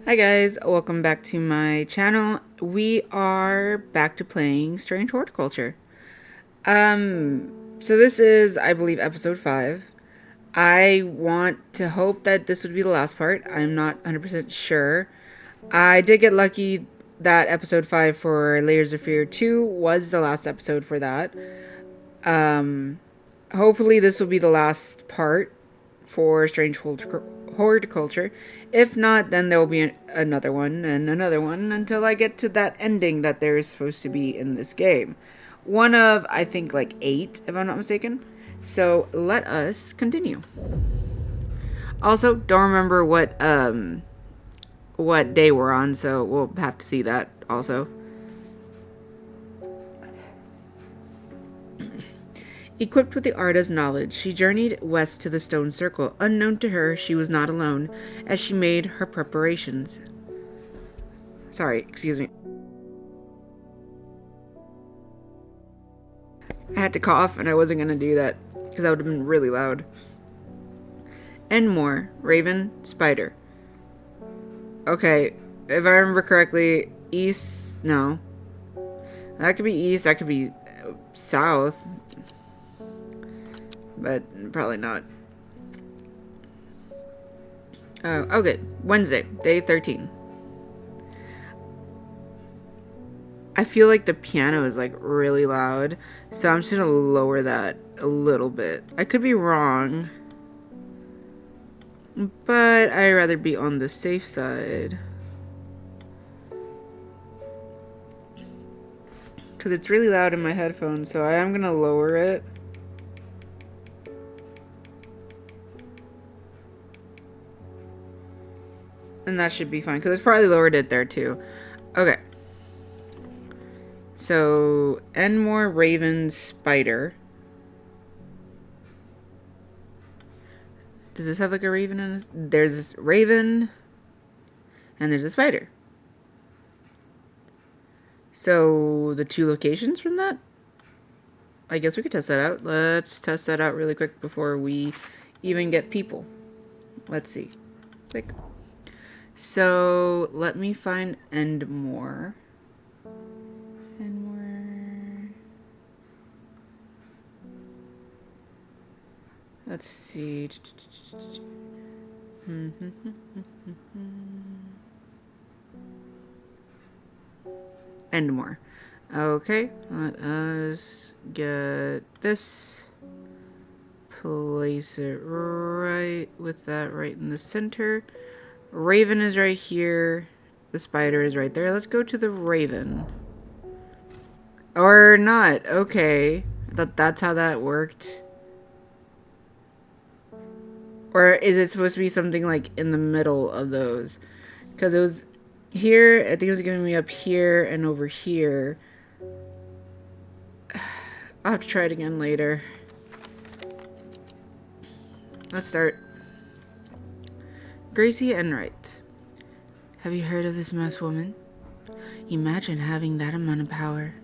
Hi guys, welcome back to my channel. We are back to playing Strange Horticulture. So this is, I believe, episode 5. I want to hope that this would be the last part. I'm not 100% sure. I did get lucky that episode 5 for Layers of Fear 2 was the last episode for that. Um, Hopefully this will be the last part for Horticulture. If not, then there will be another one and another one until I get to that ending that there is supposed to be in this game. One of, I think, like 8, if I'm not mistaken. So let us continue. Also, don't remember what day we're on, so we'll have to see that also. Equipped with the Arda's knowledge, she journeyed west to the Stone Circle. Unknown to her, she was not alone as she made her preparations. Sorry, excuse me. I had to cough and I wasn't going to do that because that would have been really loud. And more. Raven, spider. Okay, if I remember correctly, east. No. That could be east, that could be south. But probably not. Oh, good. Wednesday, day 13. I feel like the piano is like really loud, so I'm just gonna lower that a little bit. I could be wrong, but I'd rather be on the safe side. Because it's really loud in my headphones, so I am gonna lower it. And that should be fine, because it's probably lowered it there too. Okay. So, Enmore, Raven, Spider. Does this have like a raven in it? There's this raven, and there's a spider. So, the 2 locations from that? I guess we could test that out. Let's test that out really quick before we even get people. Let's see. Click. So, let me find Endmore. Endmore. Let's see. Endmore. Okay, let us get this. Place it right with that right in the center. Raven is right here. The spider is right there. Let's go to the raven. Or not. Okay. I thought that's how that worked. Or is it supposed to be something like in the middle of those? Because it was here. I think it was giving me up here and over here. I'll have to try it again later. Let's start. Gracie Enright. Have you heard of this mouse woman? Imagine having that amount of power.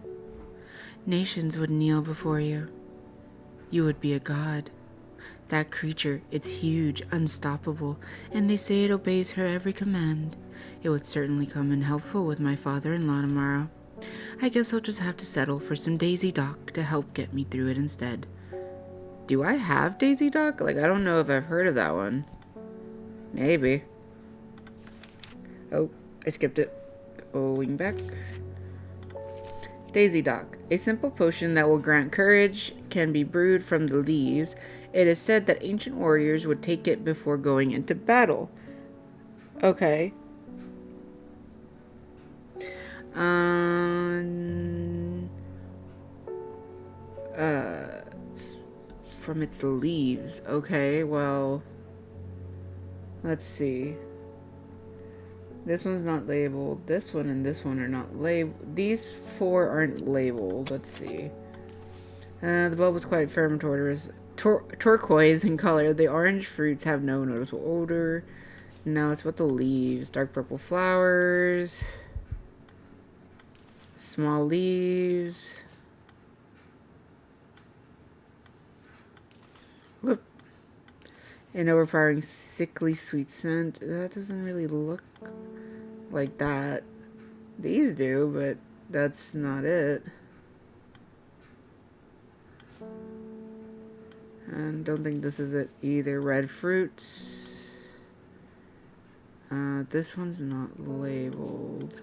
Nations would kneel before you. You would be a god. That creature, it's huge, unstoppable, and they say it obeys her every command. It would certainly come in helpful with my father-in-law tomorrow. I guess I'll just have to settle for some Daisy Dock to help get me through it instead. Do I have Daisy Dock? Like, I don't know if I've heard of that one. Maybe. Oh, I skipped it. Going back. Daisy Dock. A simple potion that will grant courage, can be brewed from the leaves. It is said that ancient warriors would take it before going into battle. Okay. From its leaves. Okay, well, let's see. This one's not labeled. This one and this one are not labeled. These 4 aren't labeled. Let's see. The bulb is quite firm turquoise in color. The orange fruits have no noticeable odor. Now it's about the leaves. Dark purple flowers. Small leaves. Whoop. An overpowering sickly sweet scent. That doesn't really look like that. These do, but that's not it. And don't think this is it either. Red fruits. This one's not labeled.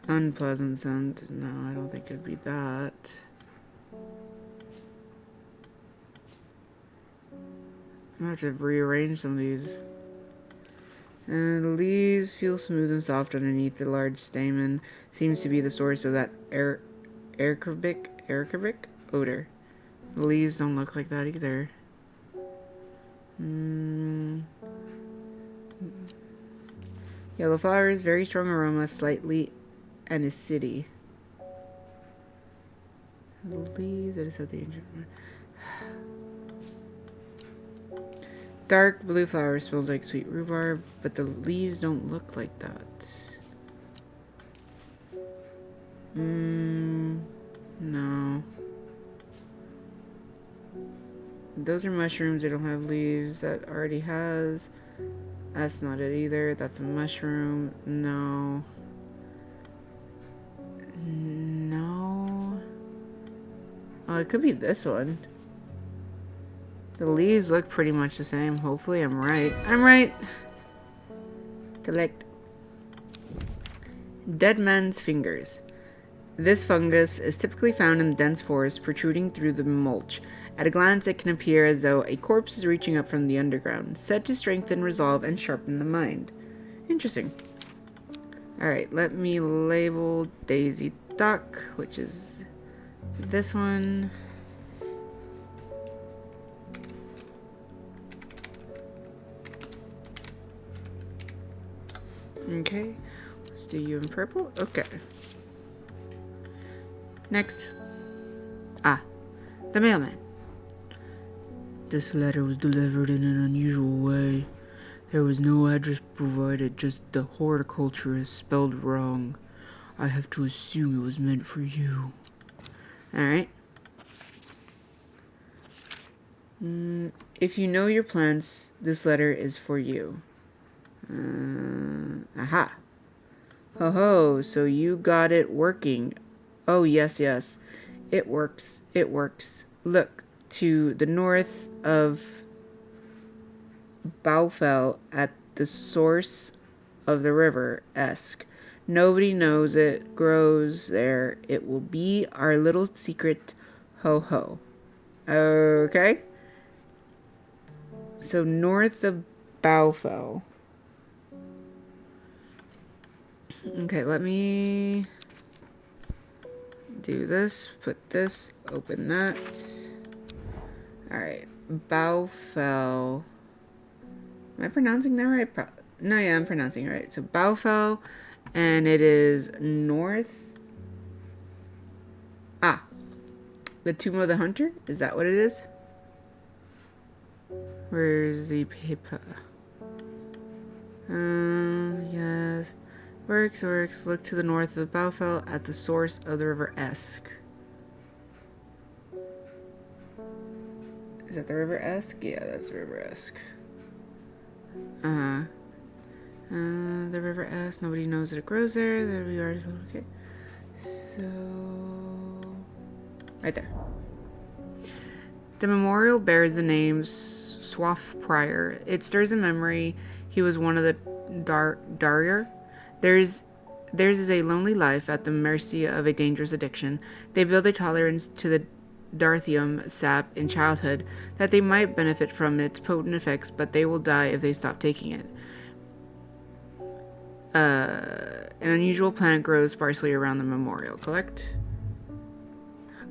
Unpleasant scent. No, I don't think it'd be that. I'm gonna have to rearrange some of these. And the leaves feel smooth and soft underneath the large stamen. Seems to be the source of that arabic odor. The leaves don't look like that either. Yellow flowers, very strong aroma, slightly anisity. The leaves, I just had the ancient one. Dark blue flower smells like sweet rhubarb, but the leaves don't look like that. No. Those are mushrooms, they don't have leaves. That already has. That's not it either. That's a mushroom. No. No. Oh, it could be this one. The leaves look pretty much the same. Hopefully I'm right. I'm right! Collect. Dead man's fingers. This fungus is typically found in the dense forest, protruding through the mulch. At a glance, it can appear as though a corpse is reaching up from the underground, said to strengthen resolve and sharpen the mind. Interesting. Alright, let me label Daisy Duck, which is this one. Okay, let's do you in purple. Okay. Next. Ah, the mailman. This letter was delivered in an unusual way. There was no address provided, just the horticulture is spelled wrong. I have to assume it was meant for you. Alright. If you know your plants, this letter is for you. Aha. Ho ho, so you got it working. Oh, yes, yes. It works. It works. Look, to the north of Baufel at the source of the river Esk. Nobody knows it grows there. It will be our little secret. Ho ho. Okay. So north of Baufel. Okay, let me do this. Put this. Open that. Alright. Baufel. Am I pronouncing that right? No, yeah, I'm pronouncing it right. So Baufel, and it is north. Ah, the Tomb of the Hunter? Is that what it is? Where's the paper? Yes. Works. Look to the north of Baufel at the source of the river Esk. Is that the river Esk? Yeah, that's the river Esk. The river Esk. Nobody knows that it grows there. There we are. Okay. So, right there. The memorial bears the name Swaff Prior. It stirs in memory. He was one of the Darrier. Theirs is a lonely life at the mercy of a dangerous addiction. They build a tolerance to the Darthium sap in childhood that they might benefit from its potent effects, but they will die if they stop taking it. An unusual plant grows sparsely around the memorial. Collect.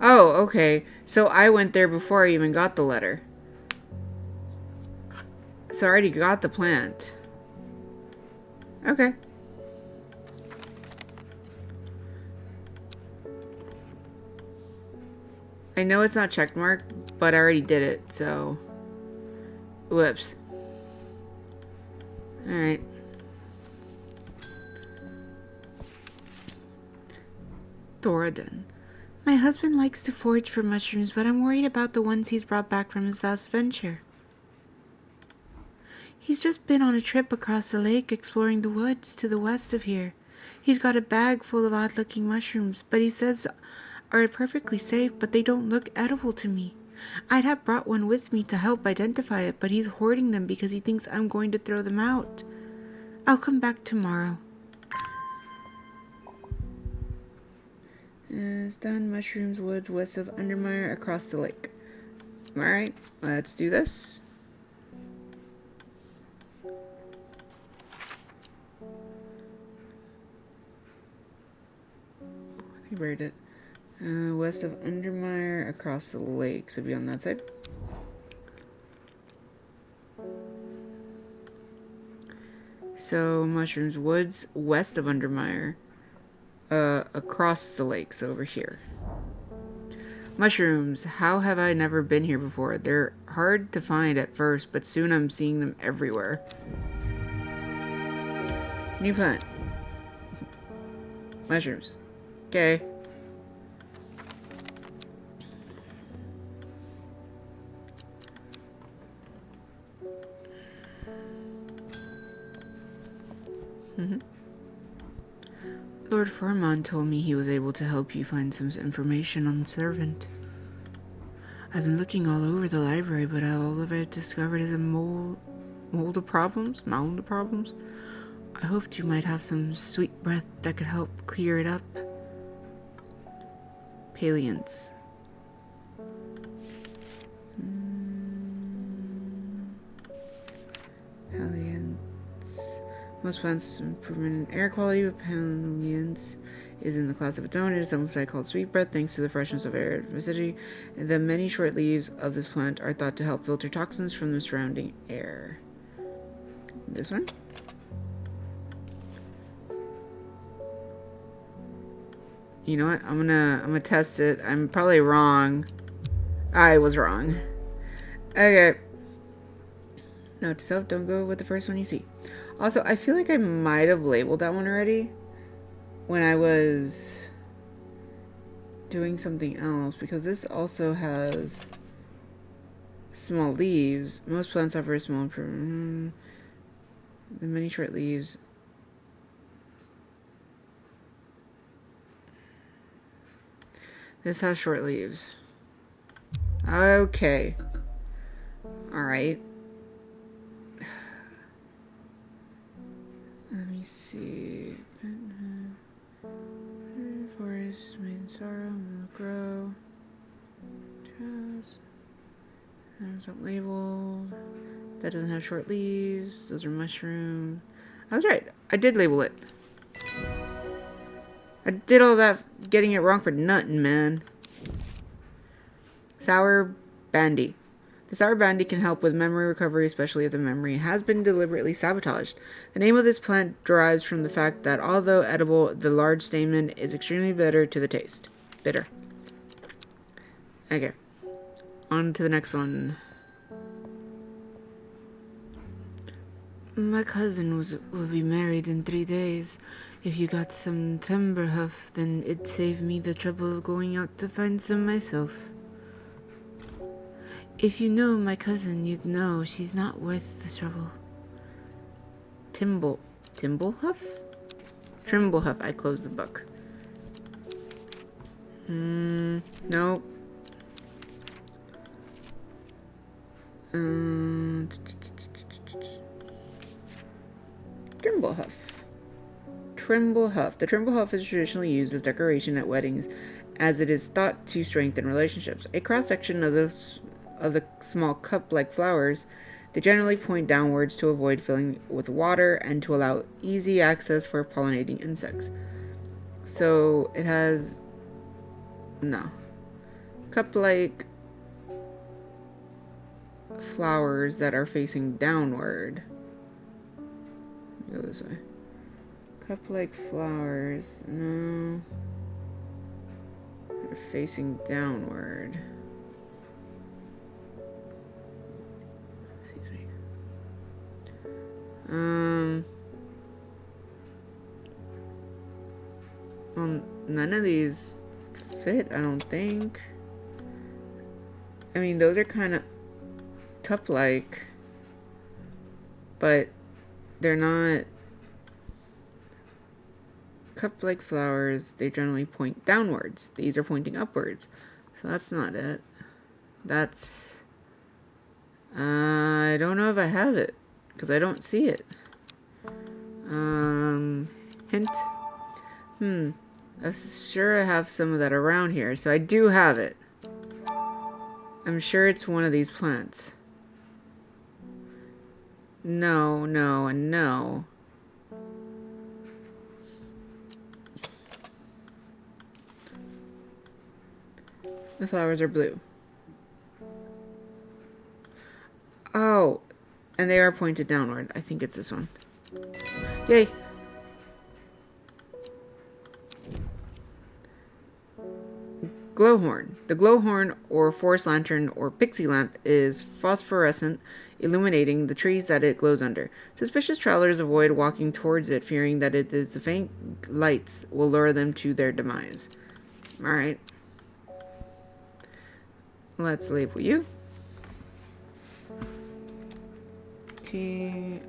Oh, okay. So I went there before I even got the letter. So I already got the plant. Okay. I know it's not checkmarked, but I already did it, so... Whoops. Alright. Thoradin. My husband likes to forage for mushrooms, but I'm worried about the ones he's brought back from his last venture. He's just been on a trip across the lake exploring the woods to the west of here. He's got a bag full of odd-looking mushrooms, but he says are perfectly safe, but they don't look edible to me. I'd have brought one with me to help identify it, but he's hoarding them because he thinks I'm going to throw them out. I'll come back tomorrow. It's done. Mushrooms, woods, west of Undermire, across the lake. Alright, let's do this. I buried it. West of Undermire, across the lake. So be on that side. So, mushrooms, woods, west of Undermire. Across the lake, so over here. Mushrooms. How have I never been here before? They're hard to find at first, but soon I'm seeing them everywhere. New plant. Mushrooms. Okay. Lord Formon told me he was able to help you find some information on the servant. I've been looking all over the library, but all of it discovered is a mound of problems. I hoped you might have some sweet breath that could help clear it up. Palians. Palians. Most plants improvement in air quality, but Palians is in the class of its own. It is sometimes called sweet breath, thanks to the freshness of air vicinity. The many short leaves of this plant are thought to help filter toxins from the surrounding air. This one. You know what? I'm gonna test it. I'm probably wrong. I was wrong. Okay. Note to self: don't go with the first one you see. Also, I feel like I might have labeled that one already when I was doing something else, because this also has small leaves. Most plants offer a small improvement. The many short leaves. This has short leaves. Okay. Alright. Let me see. Forest made in sorrow will grow. There's not labeled. That doesn't have short leaves. Those are mushrooms. I was right. I did label it. I did all that getting it wrong for nothing, man. Sour Bandy. The sour bandy can help with memory recovery, especially if the memory has been deliberately sabotaged. The name of this plant derives from the fact that although edible, the large stamen is extremely bitter to the taste. Bitter. Okay. On to the next one. My cousin will be married in 3 days. If you got some timber huff, then it'd save me the trouble of going out to find some myself. If you know my cousin, you'd know she's not worth the trouble. Timblehuff? Trimblehuff. I closed the book. No. Trimblehuff. Trimblehuff. The trimblehuff is traditionally used as decoration at weddings, as it is thought to strengthen relationships. A cross-section of the small cup-like flowers, they generally point downwards to avoid filling with water and to allow easy access for pollinating insects. So it has cup-like flowers that are facing downward. Go this way. Cup-like flowers. No. They're facing downward. Well, none of these fit, I don't think. I mean, those are kind of cup-like, but they're not cup-like flowers. They generally point downwards. These are pointing upwards. So that's not it. That's... I don't know if I have it, because I don't see it. Hint. I'm sure I have some of that around here, so I do have it. I'm sure it's one of these plants. No, no, and no. The flowers are blue. Oh, and they are pointed downward. I think it's this one. Yay! Glowhorn. The glowhorn, or forest lantern, or pixie lamp, is phosphorescent, illuminating the trees that it glows under. Suspicious travelers avoid walking towards it, fearing that it is the faint lights will lure them to their demise. Alright. Let's label you. TRIMBLEHUFF.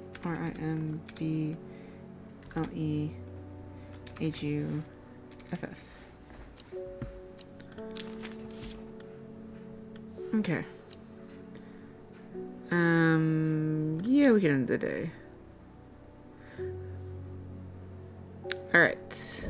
Okay. Yeah, we can end the day. Alright.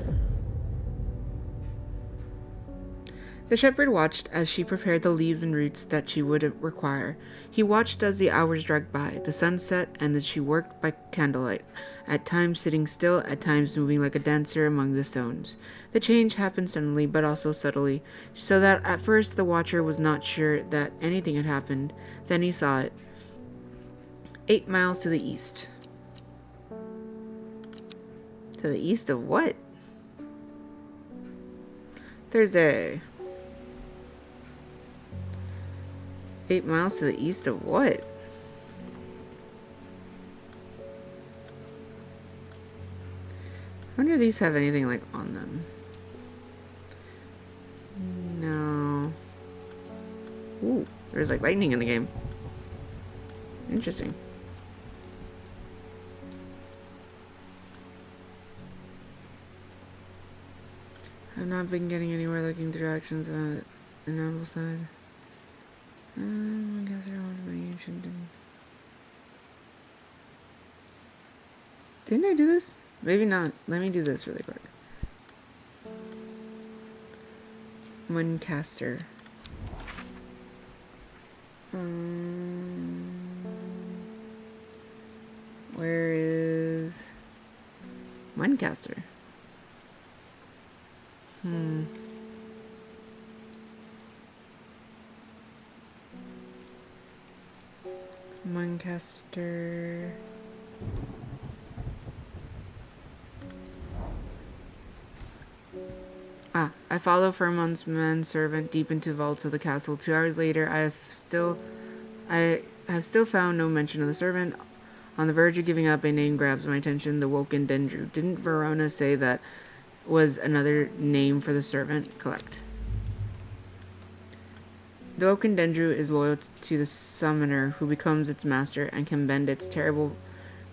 The shepherd watched as she prepared the leaves and roots that she would require. He watched as the hours dragged by, the sun set, and as she worked by candlelight, at times sitting still, at times moving like a dancer among the stones. The change happened suddenly, but also subtly, so that at first the watcher was not sure that anything had happened. Then he saw it. 8 miles to the east. To the east of what? Thursday. 8 miles to the east of what? I wonder if these have anything like on them. No. Ooh, there's like lightning in the game. Interesting. I've not been getting anywhere looking through actions on the novel side. I guess there aren't many ancient. Didn't I do this? Maybe not. Let me do this really quick. Muncaster. Where is Muncaster? Muncaster. I follow Furmon's manservant deep into the vaults of the castle. 2 hours later, I have still found no mention of the servant. On the verge of giving up, a name grabs my attention: the Woken Dendru. Didn't Verona say that was another name for the servant? Collect. The Woken Dendru is loyal to the summoner, who becomes its master and can bend its terrible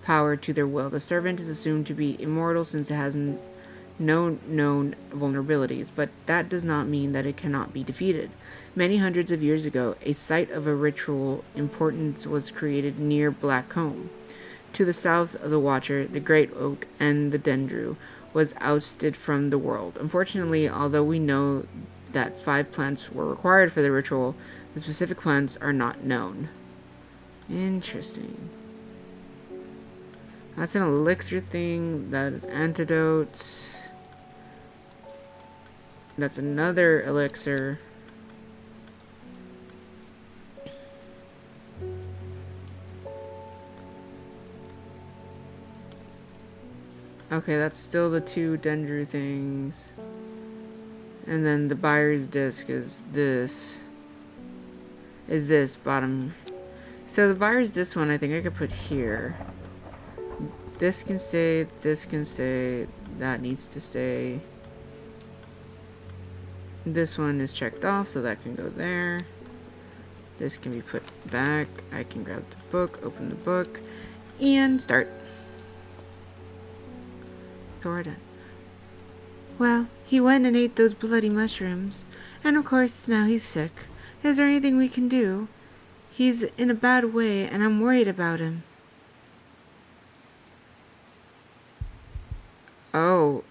power to their will. The servant is assumed to be immortal since it has no known vulnerabilities, but that does not mean that it cannot be defeated. Many hundreds of years ago, a site of a ritual importance was created near Blackcomb. To the south of the Watcher, the Great Oak and the Dendru was ousted from the world. Unfortunately, although we know that 5 plants were required for the ritual, the specific plants are not known. Interesting. That's an elixir thing. That is antidote. That's another elixir. Okay, that's still the 2 Dendru things. And then the buyer's disc is this. Is this bottom. So the buyer's disc one I think I could put here. This can stay, this can stay, that needs to stay. This one is checked off, so that can go there. This can be put back. I can grab the book, open the book. And start. Thoradin. Well, he went and ate those bloody mushrooms. And of course, now he's sick. Is there anything we can do? He's in a bad way, and I'm worried about him. Oh,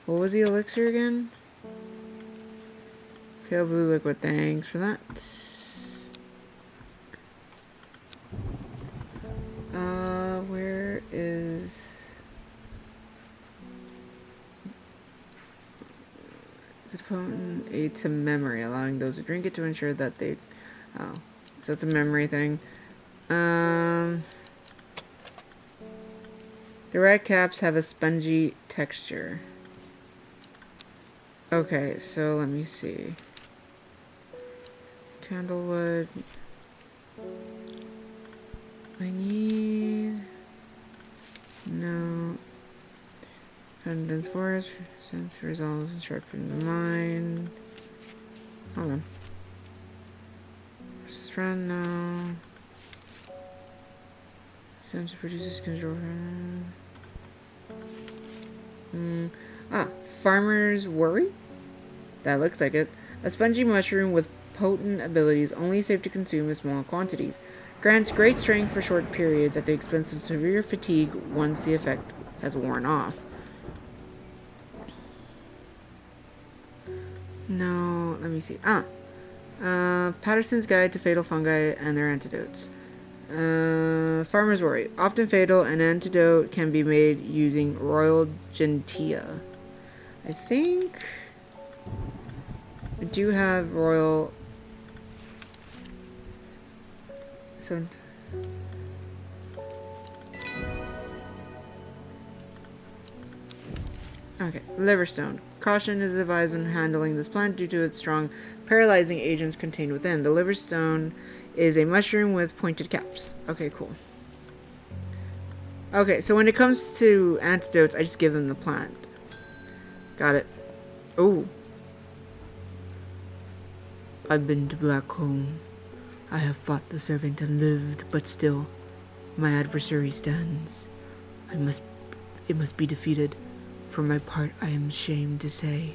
what was the elixir again? Pale blue liquid, thanks for that. Where is it potent? Aid to memory, allowing those who drink it to ensure that they... Oh, so it's a memory thing. The red caps have a spongy texture. Okay, so let me see. Candlewood. I need... No. Dense forest. Sense resolves and sharpen the mind. Hold on. Versus friend, no. Sense produces control. Farmer's Worry? That looks like it. A spongy mushroom with potent abilities, only safe to consume in small quantities. Grants great strength for short periods at the expense of severe fatigue once the effect has worn off. No, let me see. Patterson's Guide to Fatal Fungi and Their Antidotes. Farmer's Worry. Often fatal, an antidote can be made using Royal Gentia. I think I do have Royal... So... Okay, Liverstone. Caution is advised when handling this plant due to its strong paralyzing agents contained within. The Liverstone is a mushroom with pointed caps. Okay, cool. Okay, so when it comes to antidotes, I just give them the plant. Got it. Ooh. I've been to Blackcomb. I have fought the servant and lived, but still, my adversary stands. It must be defeated. For my part, I am ashamed to say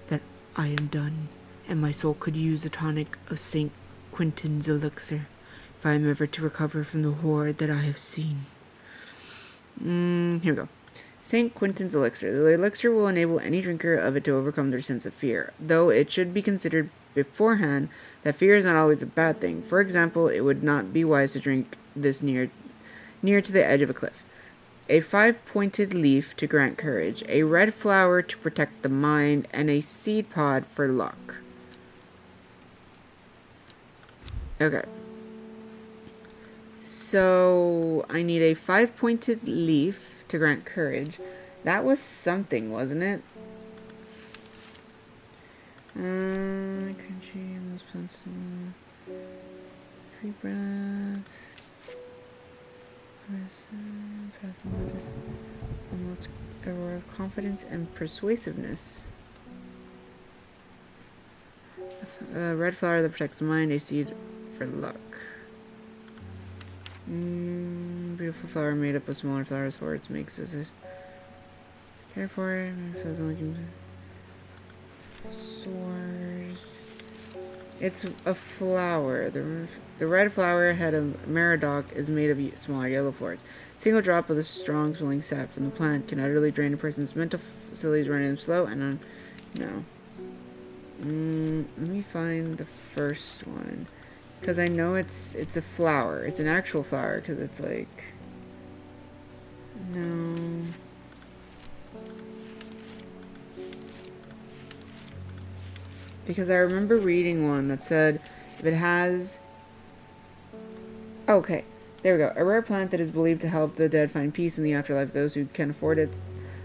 that I am done, and my soul could use the tonic of St. Quentin's elixir, if I am ever to recover from the horror that I have seen. Here we go. St. Quentin's elixir. The elixir will enable any drinker of it to overcome their sense of fear, though it should be considered beforehand that fear is not always a bad thing. For example, it would not be wise to drink this near to the edge of a cliff. A 5-pointed leaf to grant courage, a red flower to protect the mind, and a seed pod for luck. Okay. So, I need a 5-pointed leaf to grant courage. That was something, wasn't it? Crunchy, most pencil. Free breath. Almost a roar of confidence and persuasiveness. A red flower that protects the mind, a seed for luck. Beautiful flower made up of smaller flowers for its makes this. Care for it. Soars. It's a flower. The red flower head of Meridoc is made of smaller yellow florets. A single drop of the strong smelling sap from the plant can utterly drain a person's mental facilities, running them slow and no. Let me find the first one. Because I know it's a flower. It's an actual flower. Because it's like... No. Because I remember reading one that said if it has... Okay. There we go. A rare plant that is believed to help the dead find peace in the afterlife. Those who can afford it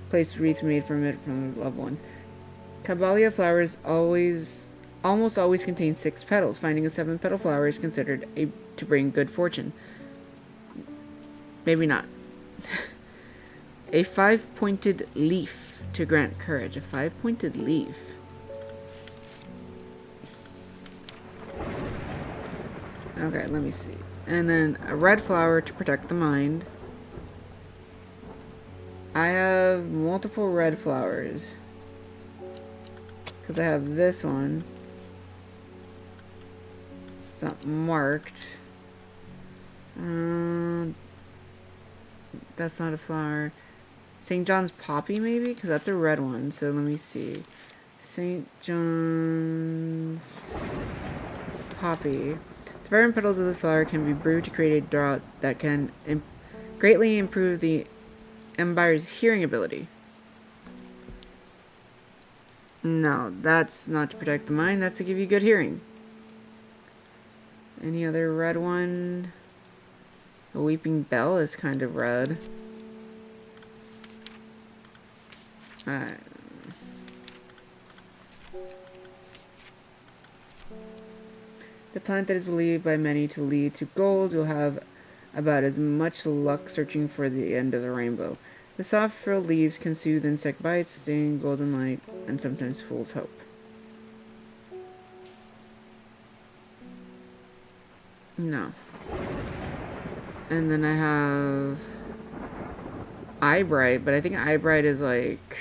place wreaths made from it from loved ones. Caballia flowers almost always contain 6 petals. Finding a 7-petal flower is considered to bring good fortune. Maybe not. A 5-pointed leaf to grant courage. A 5-pointed leaf. Okay, let me see. And then a red flower to protect the mind. I have multiple red flowers. Because I have this one. It's not marked. That's not a flower. St. John's poppy, maybe? Because that's a red one. So let me see. St. John's poppy. The fragrant petals of this flower can be brewed to create a draught that can greatly improve the embire's hearing ability. No, that's not to protect the mind. That's to give you good hearing. Any other red one? A weeping bell is kind of red. The plant that is believed by many to lead to gold will have about as much luck searching for the end of the rainbow. The soft frilled leaves can soothe insect bites, sting golden light, and sometimes fool's hope. No. And then I have Eyebright, but I think Eyebright is like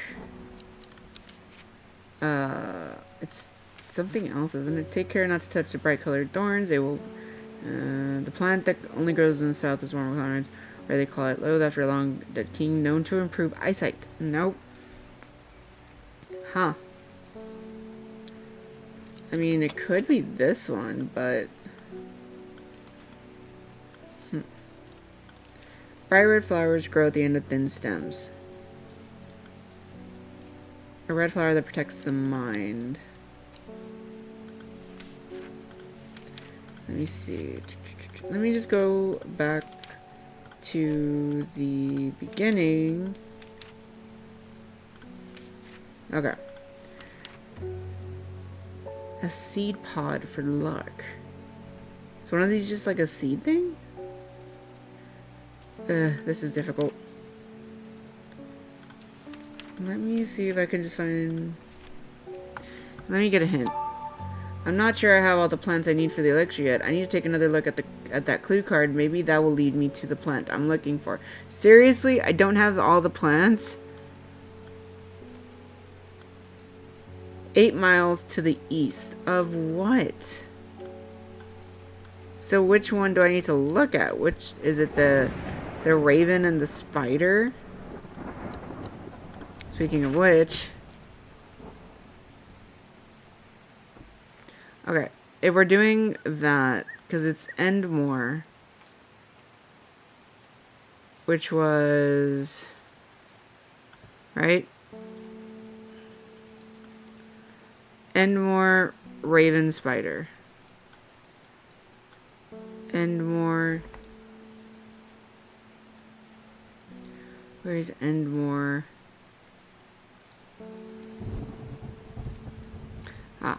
it's something else, isn't it? Take care not to touch the bright colored thorns. They will the plant that only grows in the south is warmer climates, where they call it loathe after a long dead king, known to improve eyesight. Nope. Huh. I mean, it could be this one, but bright red flowers grow at the end of thin stems. A red flower that protects the mind. Let me see. Let me just go back to the beginning. Okay. A seed pod for luck. Is one of these just like a seed thing? This is difficult. Let me see if I can just find... Let me get a hint. I'm not sure I have all the plants I need for the elixir yet. I need to take another look at that clue card. Maybe that will lead me to the plant I'm looking for. Seriously? I don't have all the plants? 8 miles to the east of what? So which one do I need to look at? Which is it, the raven and the spider? Speaking of which, okay, if we're doing that, because it's Endmore, which was, right? Endmore, raven, spider. Endmore. Where's Endmore? Ah.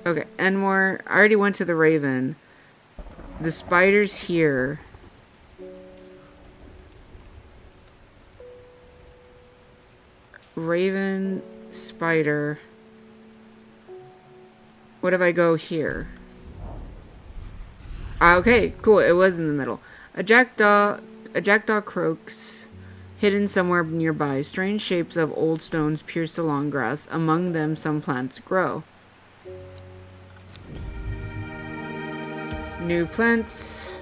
Okay, Endmore. I already went to the raven. The spider's here. Raven, spider. What if I go here? Okay, cool. It was in the middle. A jackdaw croaks, hidden somewhere nearby. Strange shapes of old stones pierce the long grass. Among them, some plants grow. New plants.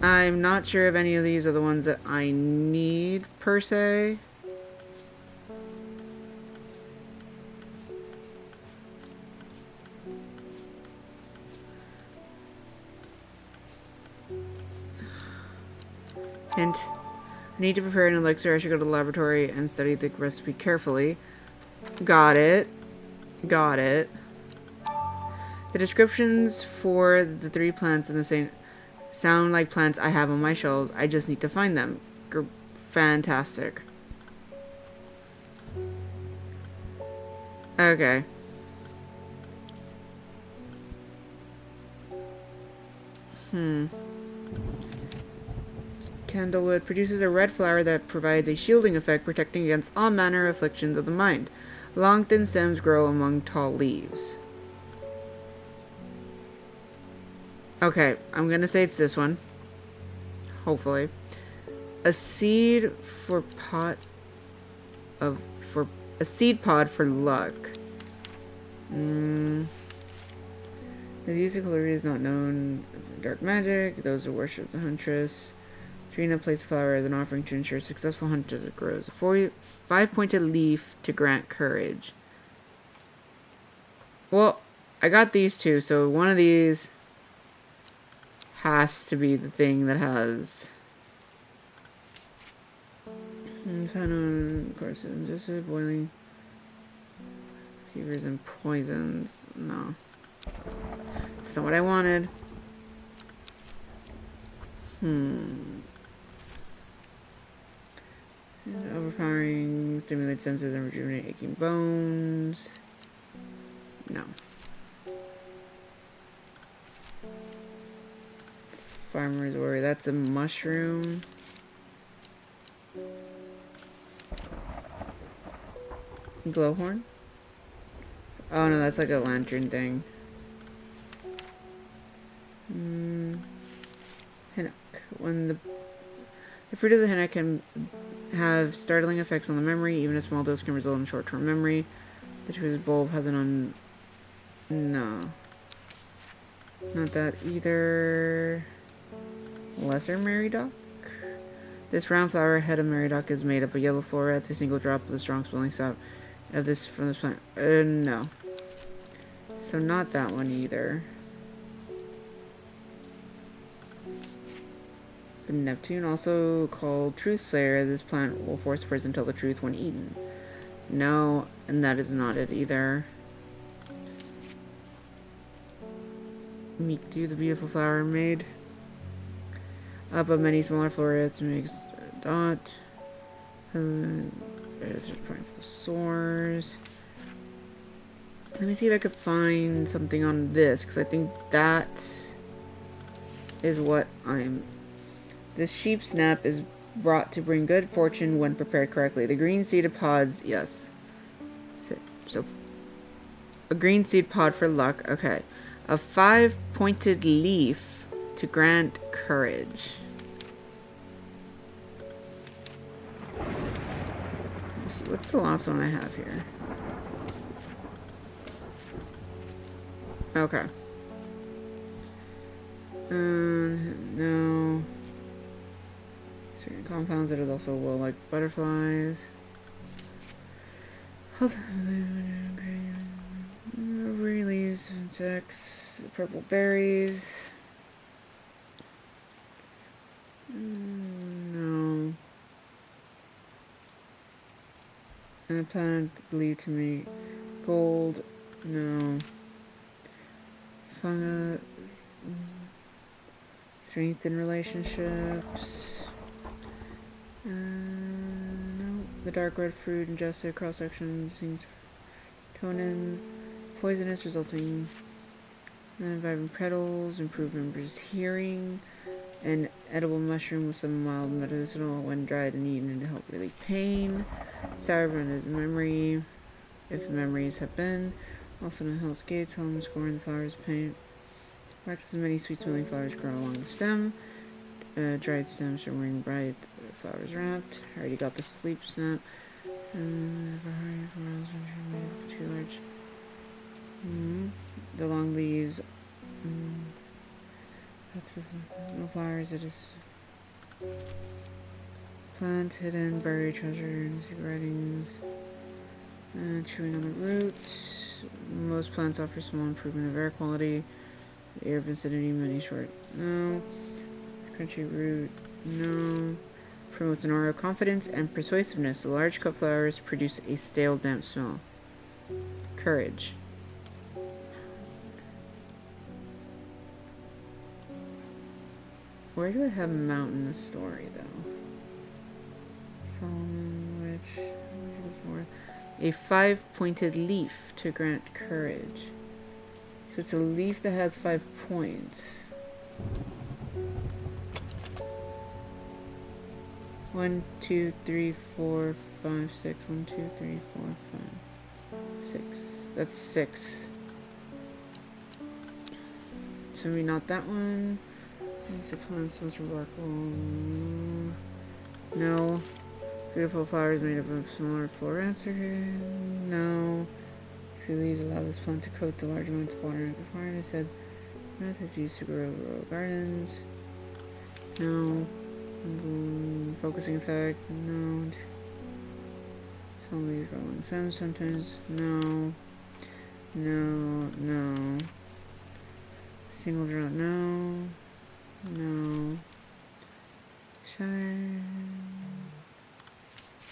I'm not sure if any of these are the ones that I need, per se. Hint. I need to prepare an elixir. I should go to the laboratory and study the recipe carefully. Got it. Got it. The descriptions for the 3 plants in the same sound like plants I have on my shelves. I just need to find them. Fantastic. Okay. Candlewood produces a red flower that provides a shielding effect, protecting against all manner of afflictions of the mind. Long thin stems grow among tall leaves. Okay, I'm gonna say it's this one. Hopefully. A seed for pot of for a seed pod for luck. His use of calorie is not known. Dark magic. Those who worship the huntress. Trina places a flower as an offering to ensure successful hunt as it grows. A 5-pointed leaf to grant courage. Well, I got these two, so one of these has to be the thing that has. Of course, just boiling fevers and poisons. No, that's not what I wanted. Overpowering, stimulate senses and rejuvenate aching bones. No. Farmer's worry. That's a mushroom. Glowhorn? Oh no, that's like a lantern thing. Hennock. When the fruit of the hennock can have startling effects on the memory. Even a small dose can result in short-term memory. The truth bulb has an no. Not that either. Lesser Meridoc? This round flower head of Meridoc is made up of yellow florets, a single drop of the strong smelling sap of this from this plant. No. So not that one either. So Neptune, also called Truth Slayer, this plant will force a person to tell the truth when eaten. No, and that is not it either. Meek Dew, the beautiful flower made up of many smaller florets, makes a dot. There's a point for sores. Let me see if I could find something on this, because I think that is what I'm. This sheep snap is brought to bring good fortune when prepared correctly. The green seeded pods, yes. So a green seed pod for luck. Okay. A 5-pointed leaf to grant courage. Let's see, what's the last one I have here? Okay. No. Certain compounds that is also well like butterflies. Rubbery leaves, insects, purple berries. No. And a plant believed to make gold. No. Fungus. Strengthen relationships. No. The dark red fruit ingested cross section seems tonin. Poisonous, resulting in vibrant petals, improved members' hearing. An edible mushroom with some mild medicinal when dried and eaten to help relieve pain. Sour branded memory, if memories have been. Also in Hell's Gates, Helen scoring the flowers paint. Waxes many sweet smelling flowers grow along the stem. Dried stems shimmering bright, flowers wrapped. I already got the sleep snap. Too large. The long leaves. That's the no flowers. It is plant hidden, buried treasure, and secret writings. Chewing on the roots. Most plants offer small improvement of air quality. The air vicinity, many short. No. Crunchy root. No. Promotes an aura of confidence and persuasiveness. The large cut flowers produce a stale, damp smell. Courage. Where do I have mountain in the story, though? Solomon, which a 5-pointed leaf to grant courage. So it's a leaf that has 5 points. 1, 2, 3, 4, 5, 6. 1, 2, 3, 4, 5. 6. That's 6. So maybe not that one. These are plants, most remarkable. No. Beautiful flowers made up of smaller florets. No. The leaves allow this plant to coat the large amounts of water before. I said, methods used to grow gardens. No. Focusing effect. No. Some leaves grow in the sun sometimes. No. No. No. Single drought. No. No. Shine.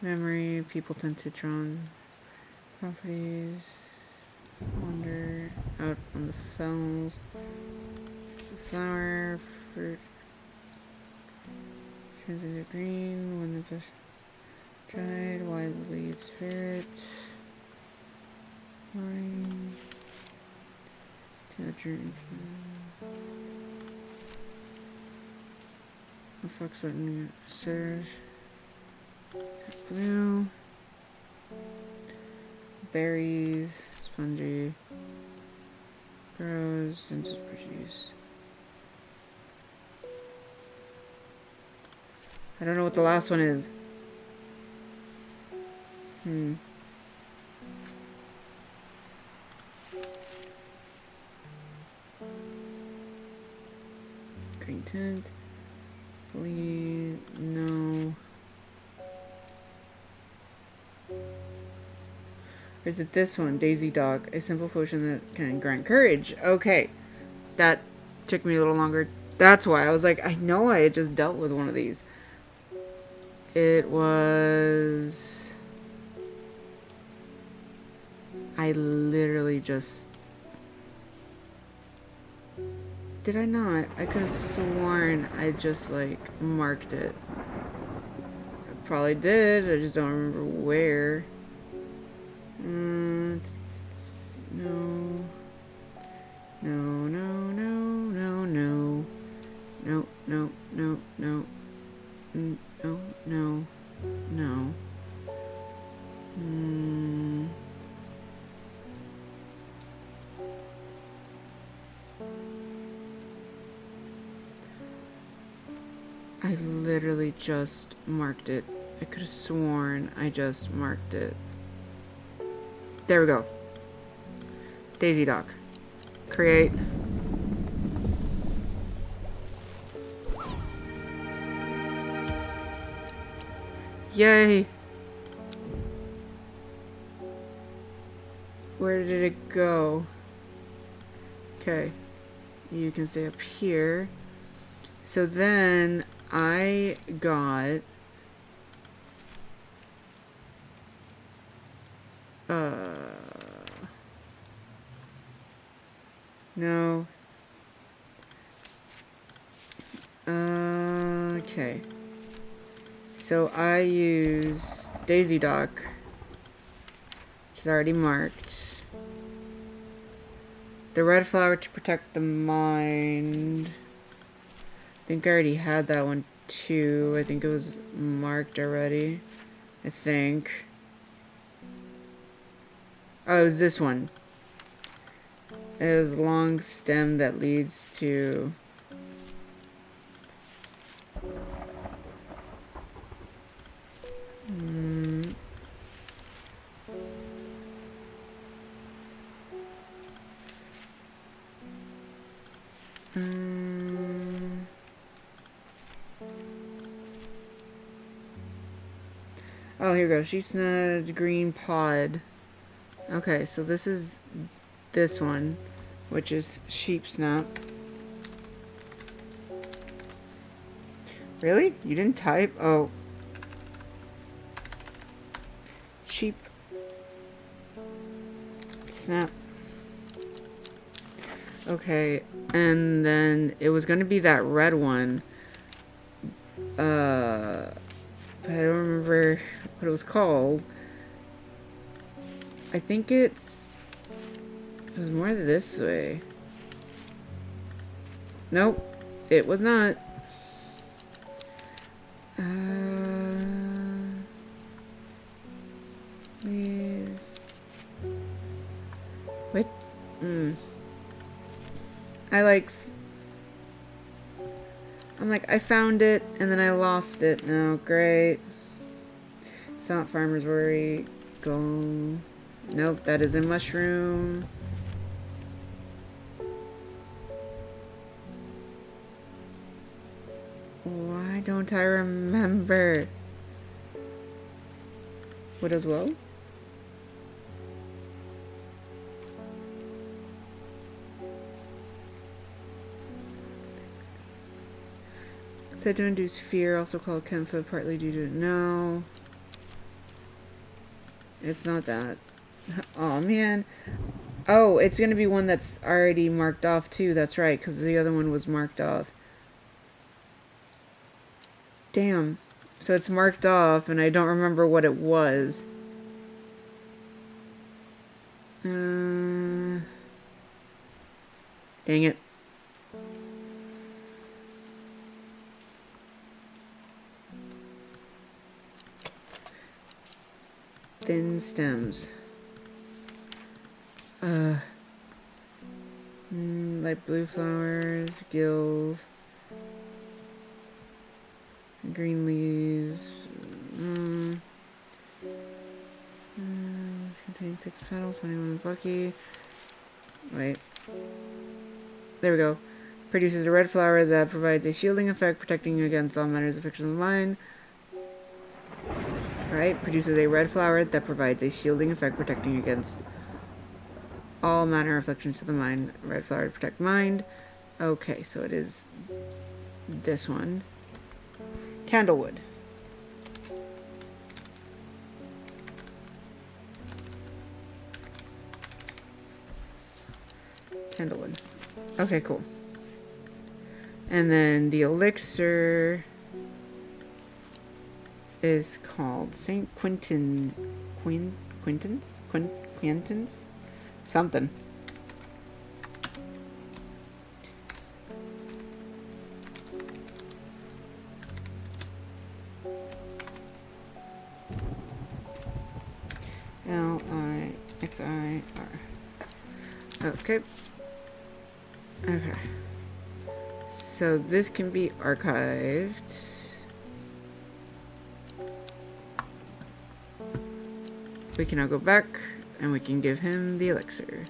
Memory. People tend to draw on properties. Wander out on the fells. Flower. Fruit. Turns into green when the bush dried. Wide lead spirit. Morning. To the journey. The fox letting serve. Blue. Berries. Spongy. Grows and produce. I don't know what the last one is. Green tint. Bleed. No. Or is it this one? Daisy Dog. A simple potion that can grant courage. Okay. That took me a little longer. That's why. I was like, I know I had just dealt with one of these. It was... I literally just... Did I not? I could have sworn I just, like, marked it. I probably did. I just don't remember where. No. No, no, no, no, no. No, no, no, no. No, no, no. I literally just marked it. I could have sworn I just marked it. There we go. Daisy Dock. Create. Yay! Where did it go? Okay. You can stay up here. So then I got... No. Okay. So I use Daisy Dock, which is already marked. The red flower to protect the mind. I think I already had that one too. I think it was marked already. I think. Oh, it was this one. It was a long stem that leads to... Oh, here we go. Sheep's nut, green pod. Okay, so this is this one, which is sheep's nut. Really? You didn't type? Oh. Sheep. Snap. Okay, and then it was gonna be that red one. But I don't remember what it was called. I think it was more this way. Nope, it was not. Please. Wait. I like... I'm like, I found it, and then I lost it. No, great. It's not Farmer's Worry. Go... Nope, that is a mushroom. Why don't I remember? Widow's Woe? Said to induce fear, also called Kenfa, partly due to... No. It's not that. Oh, man. Oh, it's going to be one that's already marked off, too. That's right, because the other one was marked off. Damn. So it's marked off, and I don't remember what it was. Dang it. Thin stems. Light blue flowers, gills, green leaves. Contains 6 petals. 21 is lucky. Wait. There we go. Produces a red flower that provides a shielding effect, protecting you against all matters of affliction of the mind. Right? Produces a red flower that provides a shielding effect, protecting you against all manner of afflictions to the mind. Red flower to protect mind. Okay, so it is this one. Candlewood. Candlewood. Okay, cool. And then the elixir is called St. Quentin's? Something. Lixir. Okay. Okay. So this can be archived. We can now go back and we can give him the elixir.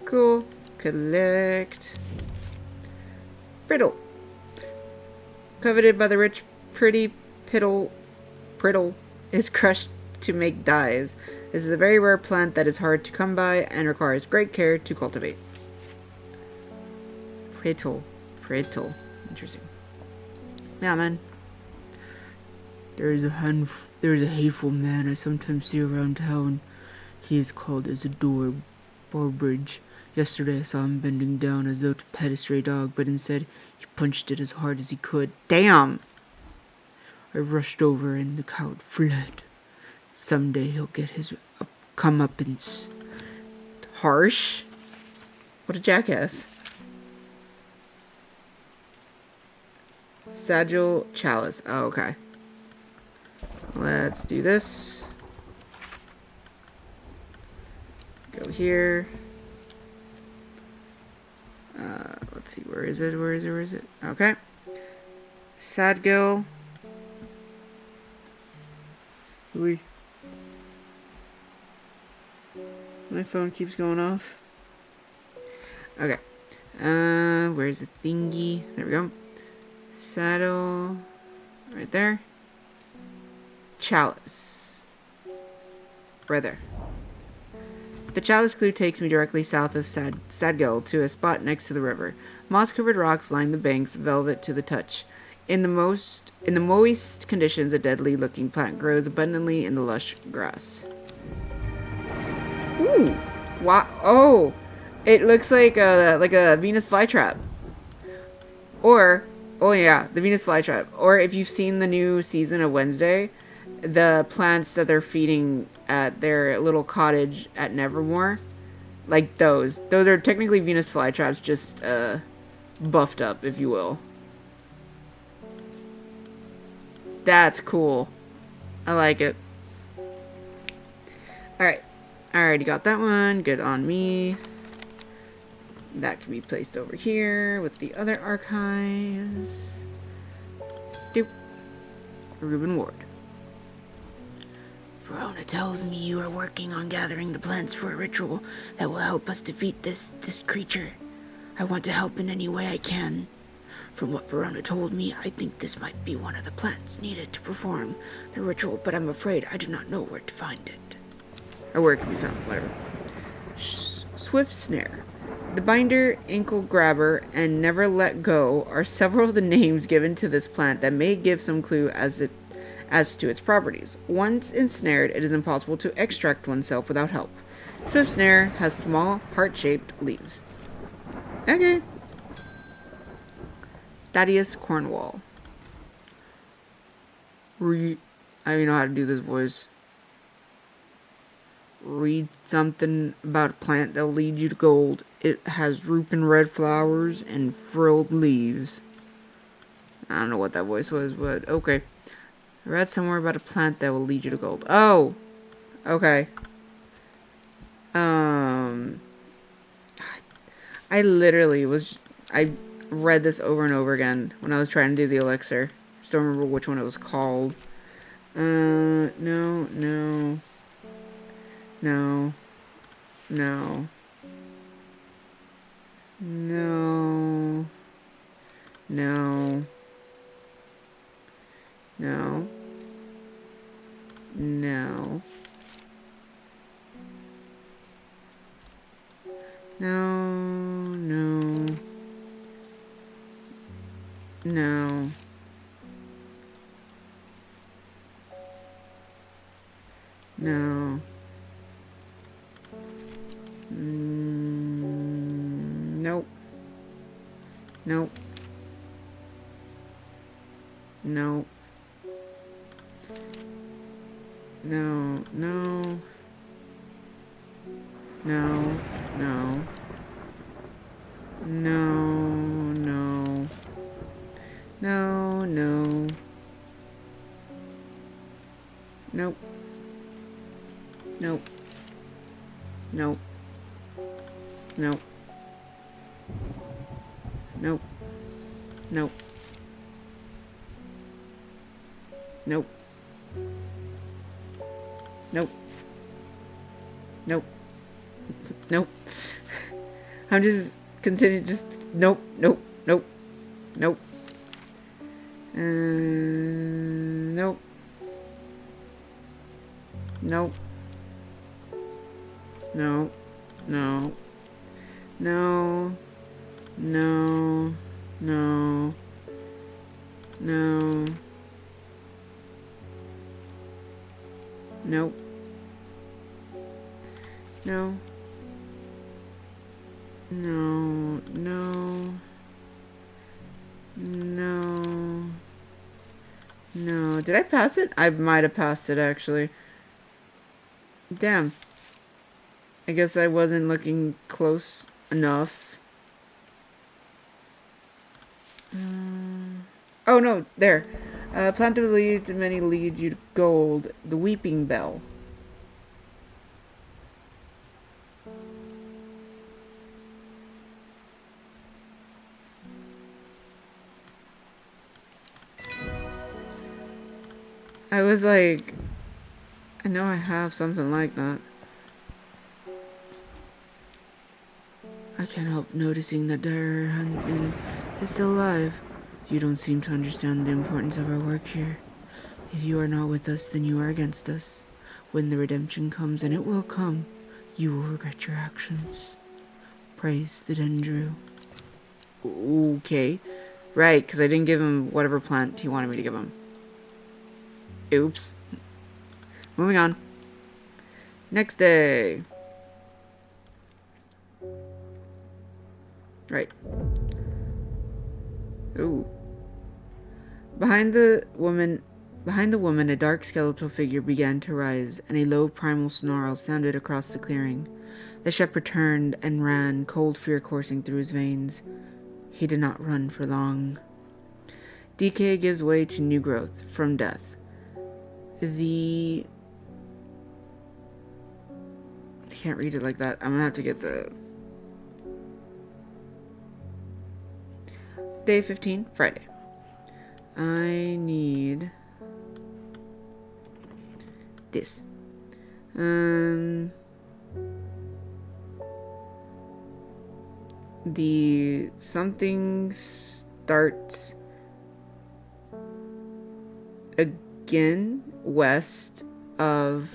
Cool. Collect. Brittle. Coveted by the rich, pretty brittle is crushed to make dyes. This is a very rare plant that is hard to come by and requires great care to cultivate. Brittle. Interesting. Yeah, man. There is a hateful man I sometimes see around town. He is called Isidore Barbridge. Yesterday I saw him bending down as though to pet a stray dog, but instead he punched it as hard as he could. Damn! I rushed over and the coward fled. Someday he'll get his comeuppance. Harsh? What a jackass. Sagil Chalice. Oh, okay. Let's do this. Go here. Let's see. Where is it? Okay. Sadgil. Ooh. My phone keeps going off. Okay. Where's the thingy? There we go. Saddle. Right there. Chalice. Right there. The chalice clue takes me directly south of Sadgil to a spot next to the river. Moss-covered rocks line the banks, velvet to the touch. In the moist conditions, a deadly-looking plant grows abundantly in the lush grass. Ooh! Wow! Oh! It looks like a Venus flytrap. Or, oh yeah, the Venus flytrap. Or if you've seen the new season of Wednesday, the plants that they're feeding at their little cottage at Nevermore, like those are technically Venus flytraps, just buffed up, if you will. That's cool. I like it. Alright. I already got that one. Good on me. That can be placed over here with the other archives. Doop. Reuben Ward. Verona tells me you are working on gathering the plants for a ritual that will help us defeat this creature. I want to help in any way I can. From what Verona told me, I think this might be one of the plants needed to perform the ritual, but I'm afraid I do not know where to find it. Or where it can be found, whatever. Swift Snare. The Binder, Ankle Grabber, and Never Let Go are several of the names given to this plant that may give some clue as to its properties. Once ensnared, it is impossible to extract oneself without help. Swift Snare has small, heart-shaped leaves. Okay. Thaddeus Cornwall. I don't even know how to do this voice. Read something about a plant that'll lead you to gold. It has drooping red flowers and frilled leaves. I don't know what that voice was, but okay. I read somewhere about a plant that will lead you to gold. Oh! Okay. I literally was... I read this over and over again when I was trying to do the elixir. Just don't remember which one it was called. No. No. No. No. No. No. No. No. No. No. No. No. Nope. Nope. Nope. No. No. No. No. No. No. No. No. Nope. Nope. Nope. Nope. Nope. Nope. Nope. Nope. Nope. Nope. I'm just continuing. Just nope. Nope. Nope. Nope. Nope. Nope. No. No. No. No. No. No. Nope. No. No. No. No. No. Did I pass it? I might have passed it, actually. Damn. I guess I wasn't looking close enough. Oh, no. There. Plant that leads many lead you to gold. The Weeping Bell. I was like, I know I have something like that. I can't help noticing that Dire Huntsman is still alive. You don't seem to understand the importance of our work here. If you are not with us, then you are against us. When the redemption comes, and it will come, you will regret your actions. Praise the Dendru. Okay. Right, because I didn't give him whatever plant he wanted me to give him. Oops. Moving on. Next day. Right. Ooh. Behind the woman, a dark skeletal figure began to rise, and a low primal snarl sounded across the clearing. The shepherd turned and ran, cold fear coursing through his veins. He did not run for long. Decay gives way to new growth from death. The can't read it like that. I'm gonna have to get the... Day 15, Friday. I need... this. The something starts again west of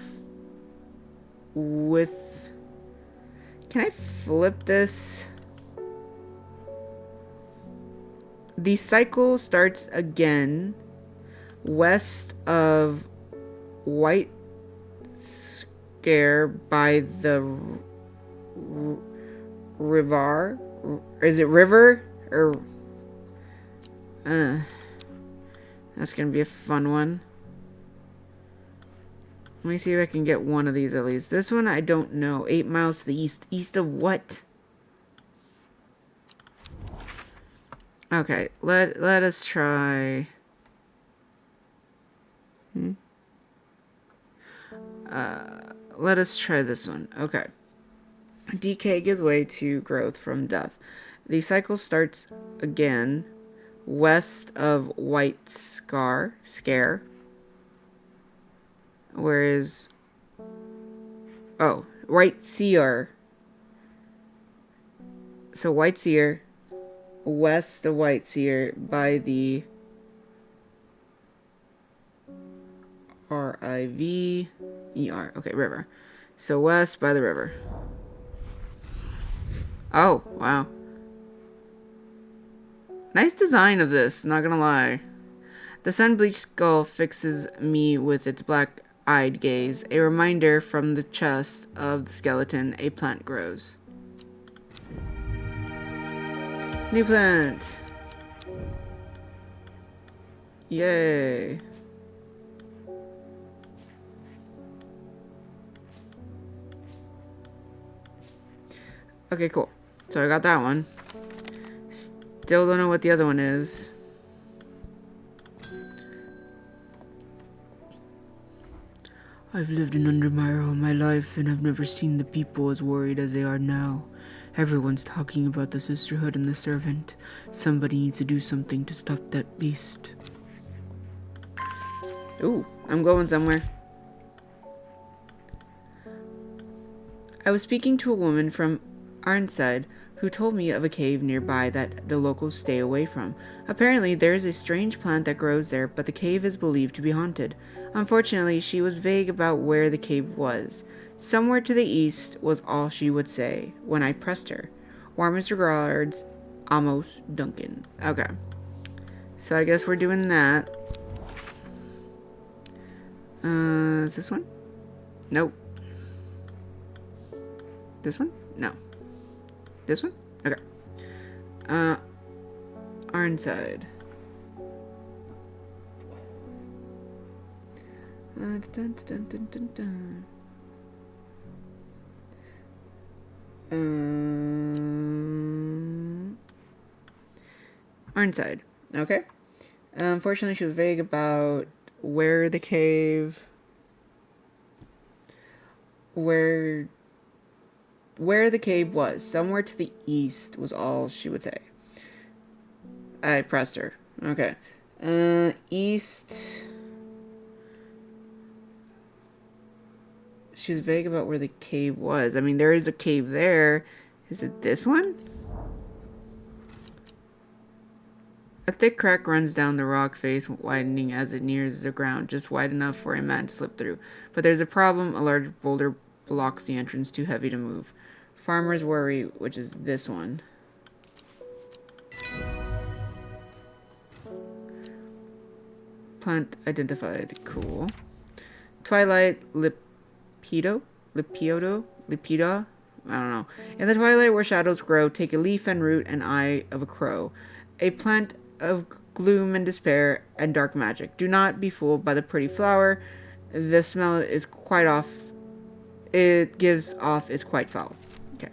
with... Can I flip this? The cycle starts again west of White Scare by the river. Is it river or? That's gonna be a fun one. Let me see if I can get one of these at least. This one I don't know. 8 miles to the east. East of what? Okay, let us try. Let us try this one. Okay. Decay gives way to growth from death. The cycle starts again west of White Scare. Whereas... Oh, White Seer. So White Seer, west of White Seer by the River. Okay, river. So west by the river. Oh, wow. Nice design of this, not gonna lie. The sun-bleached skull fixes me with its black-eyed gaze. A reminder from the chest of the skeleton, a plant grows. New plant. Yay. Okay, cool. So I got that one. Still don't know what the other one is. I've lived in Undermire all my life, and I've never seen the people as worried as they are now. Everyone's talking about the sisterhood and the servant. Somebody needs to do something to stop that beast. Ooh, I'm going somewhere. I was speaking to a woman from Arnside who told me of a cave nearby that the locals stay away from. Apparently, there is a strange plant that grows there, but the cave is believed to be haunted. Unfortunately, she was vague about where the cave was. Somewhere to the east was all she would say when I pressed her. Warmest regards, Amos Duncan. Okay. So I guess we're doing that. Is this one? Nope. This one? No. This one? Okay. Arnside. Dun, dun, dun, dun, dun, dun. Arnside. Okay. Unfortunately, she was vague about where the cave... Where the cave was. Somewhere to the east was all she would say. I pressed her. Okay. East... She was vague about where the cave was. I mean, there is a cave there. Is it this one? A thick crack runs down the rock face, widening as it nears the ground, just wide enough for a man to slip through. But there's a problem. A large boulder blocks the entrance, too heavy to move. Farmer's Worry, which is this one. Plant identified. Cool. Twilight Lepido? Lepida? I don't know. In the twilight where shadows grow, take a leaf and root and eye of a crow. A plant of gloom and despair and dark magic. Do not be fooled by the pretty flower. The smell is quite off. It gives off is quite foul. Okay.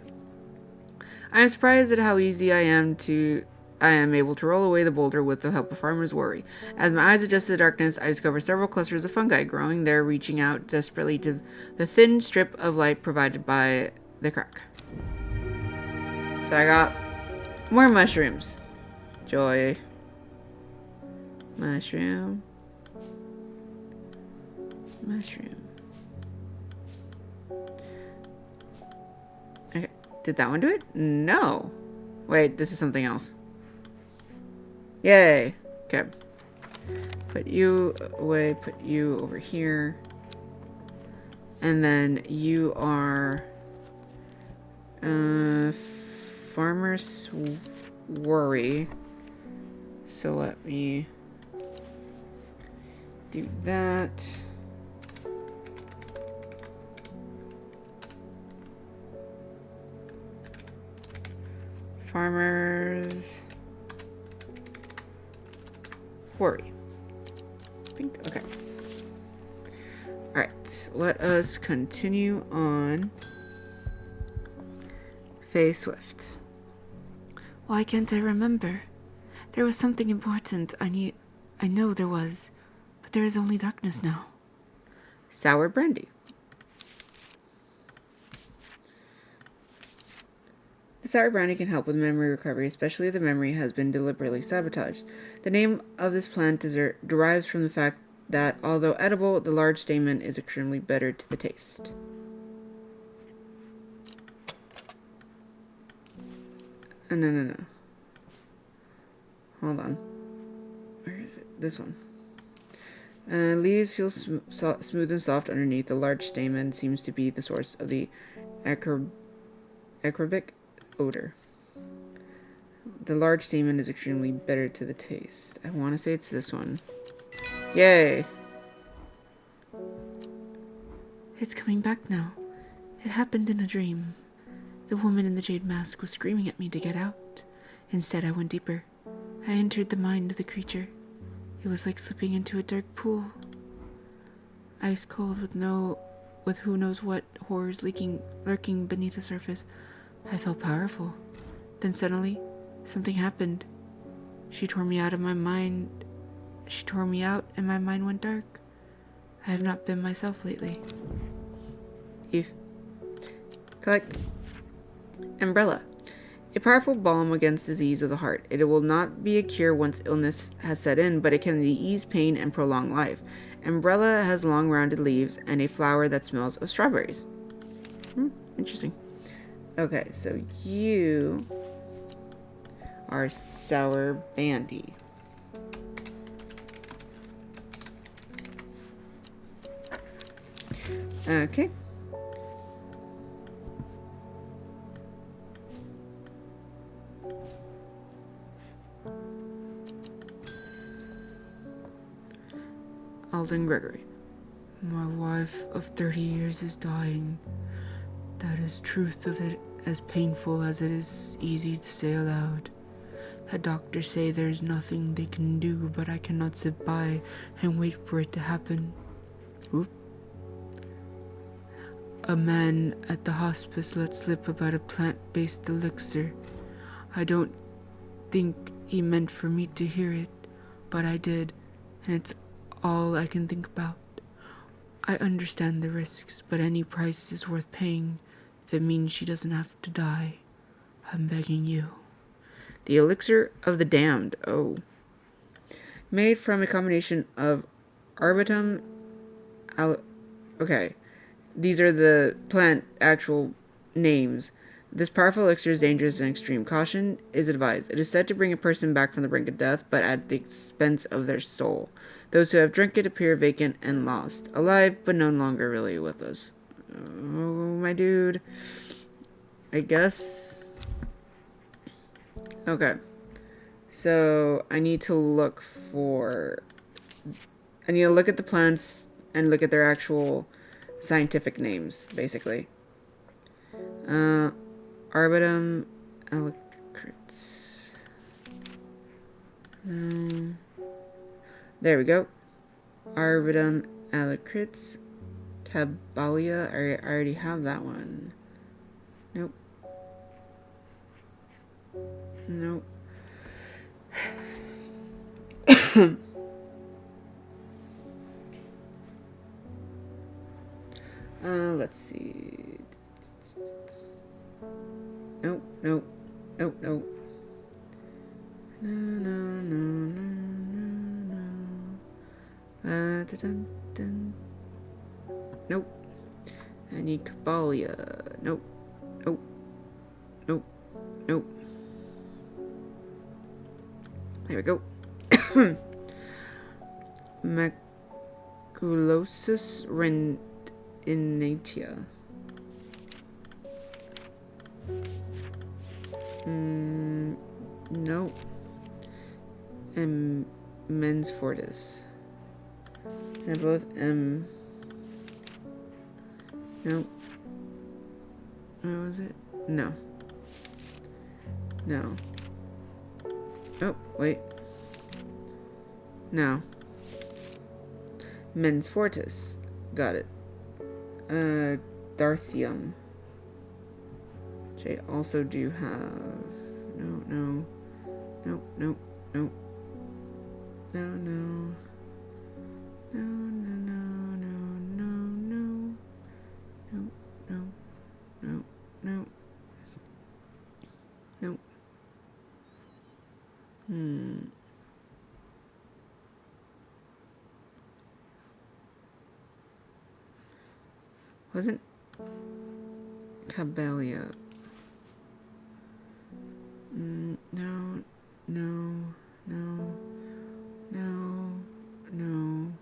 I am surprised at how easy I am to I am able to roll away the boulder with the help of Farmer's Worry. As my eyes adjust to the darkness, I discover several clusters of fungi growing there, reaching out desperately to the thin strip of light provided by the crack. So I got more mushrooms. Joy. Mushroom. Mushroom. Okay. Did that one do it? No. Wait, this is something else. Yay. Okay. Put you away, put you over here. And then you are Farmer's Worry. So let me do that. Farmer's Worry. Pink. Okay. Alright, let us continue on. Faye Swift. Why can't I remember? There was something important I know there was, but there is only darkness now. Sour brandy. The sour brandy can help with memory recovery, especially if the memory has been deliberately sabotaged. The name of this plant derives from the fact that, although edible, the large stamen is extremely bitter to the taste. No. Hold on. Where is it? This one. Leaves feel smooth and soft underneath. The large stamen seems to be the source of the acerbic odor. The large stamen is extremely bitter to the taste. I want to say it's this one. Yay! It's coming back now. It happened in a dream. The woman in the jade mask was screaming at me to get out. Instead, I went deeper. I entered the mind of the creature. It was like slipping into a dark pool. Ice cold with who knows what horrors lurking beneath the surface. I felt powerful. Then suddenly, something happened. She tore me out and my mind went dark. I have not been myself lately. Collect Umbrella. A powerful balm against disease of the heart. It will not be a cure once illness has set in, but it can ease pain and prolong life. Umbrella has long rounded leaves and a flower that smells of strawberries. Interesting. Okay, so you are Sour Bandy. Okay. Alden Gregory. My wife of 30 years is dying. That is truth of it, as painful as it is easy to say aloud. The doctors say there is nothing they can do, but I cannot sit by and wait for it to happen. Oop. A man at the hospice let slip about a plant-based elixir. I don't think he meant for me to hear it, but I did, and it's all I can think about. I understand the risks, but any price is worth paying if it means she doesn't have to die. I'm begging you. The Elixir of the Damned. Oh. Made from a combination of arbutum... Okay. These are the plant actual names. This powerful elixir is dangerous and extreme. Caution is advised. It is said to bring a person back from the brink of death, but at the expense of their soul. Those who have drunk it appear vacant and lost. Alive, but no longer really with us. Oh, my dude. I guess... Okay. So, I need to look at the plants and look at their actual scientific names, basically. Arbutum Alecritz. There we go. Arbutum Alecritz. Cabalia. I already have that one. Nope. Let's see. Nope, nope, nope, nope. No, no, no, no, no, no. Dun, dun. Nope. I need Cabalia. Nope, nope, nope, nope. There we go. Maculosus reninatia. Nope. And Mens Fortis. And both M. Nope. What was it? No. No. Oh, wait. No. Mens Fortis. Got it. Darthium. Which I also do have. No, no. Nope, nope, nope. No, no. No, no, no, no, no, no. No, no, no, no. Nope. Wasn't Cabelia. No, no, no, no, no. No.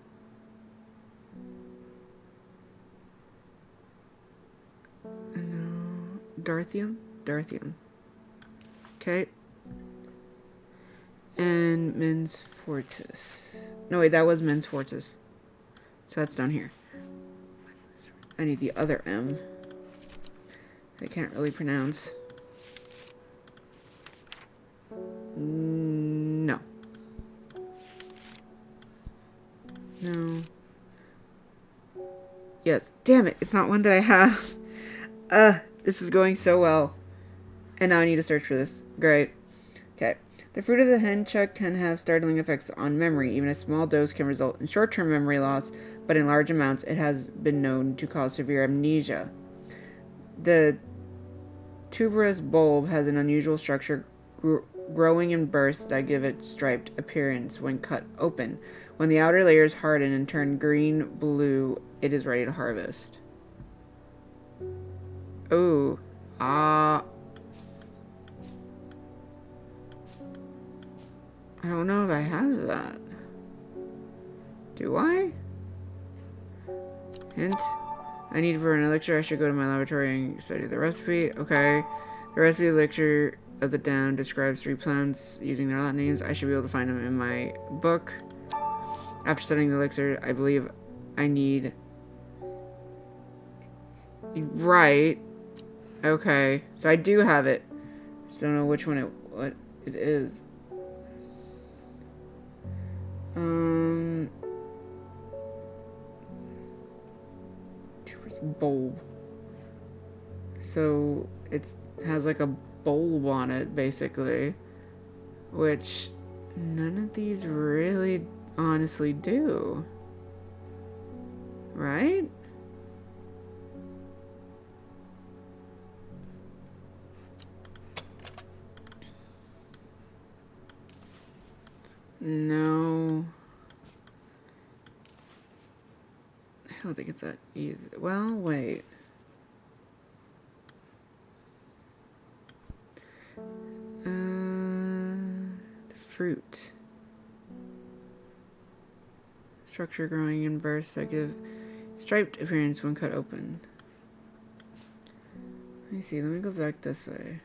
Darthium? Darthium. Okay. And Mens Fortis. No, wait, that was Mens Fortis. So that's down here. I need the other M. I can't really pronounce. No. No. Yes. Damn it. It's not one that I have. This is going so well. And now I need to search for this. Great. Okay. The fruit of the henchuk can have startling effects on memory. Even a small dose can result in short-term memory loss, but in large amounts it has been known to cause severe amnesia. The tuberous bulb has an unusual structure growing in bursts that give it striped appearance when cut open. When the outer layers harden and turn green-blue, it is ready to harvest. Oh. I don't know if I have that. Do I? Hint. I need for an elixir. I should go to my laboratory and study the recipe. Okay. The recipe elixir of the down describes 3 plants using their Latin names. I should be able to find them in my book. After studying the elixir, I believe I need... Right. Okay. So I do have it. Just don't know which one what it is. Bulb. So it has like a bulb on it, basically, which none of these really honestly do. Right? No. I don't think it's that easy. Well, wait. The fruit. Structure growing in bursts that give striped appearance when cut open. Let me see. Let me go back this way.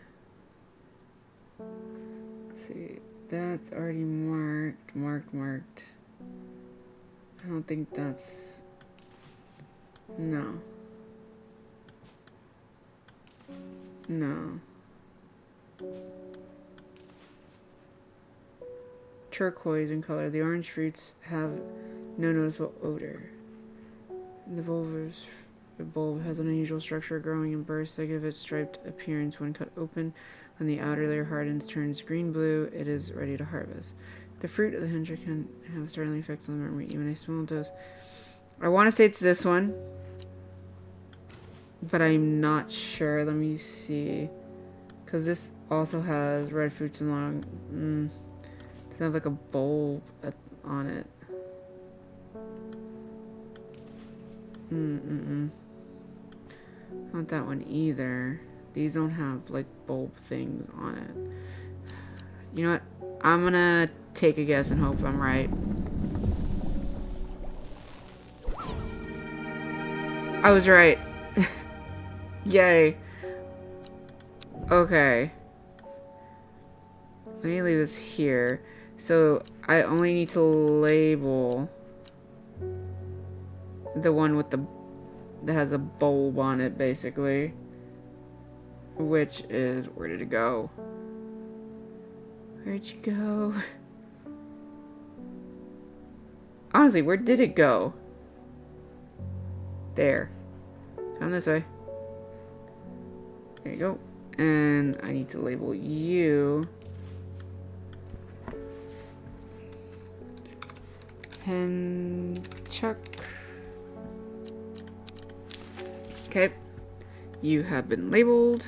Let's see. That's already marked. I don't think that's... No. No. Turquoise in color. The orange fruits have no noticeable odor. The bulb has an unusual structure growing in bursts that give it striped appearance when cut open. When the outer layer hardens, turns green-blue, it is ready to harvest. The fruit of the hunter can have startling effects on the memory, even a small dose. I want to say it's this one, but I'm not sure. Let me see. Because this also has red fruits and long. Does it have like a bulb on it? Not that one either. These don't have like bulb things on it. You know what? I'm gonna take a guess and hope I'm right. I was right. Yay. Okay. Let me leave this here. So I only need to label the one with the that has a bulb on it, basically. Which is, where did it go? Where'd you go? Honestly, where did it go? There. Come this way. There you go. And I need to label you. Chuck. Okay. You have been labeled.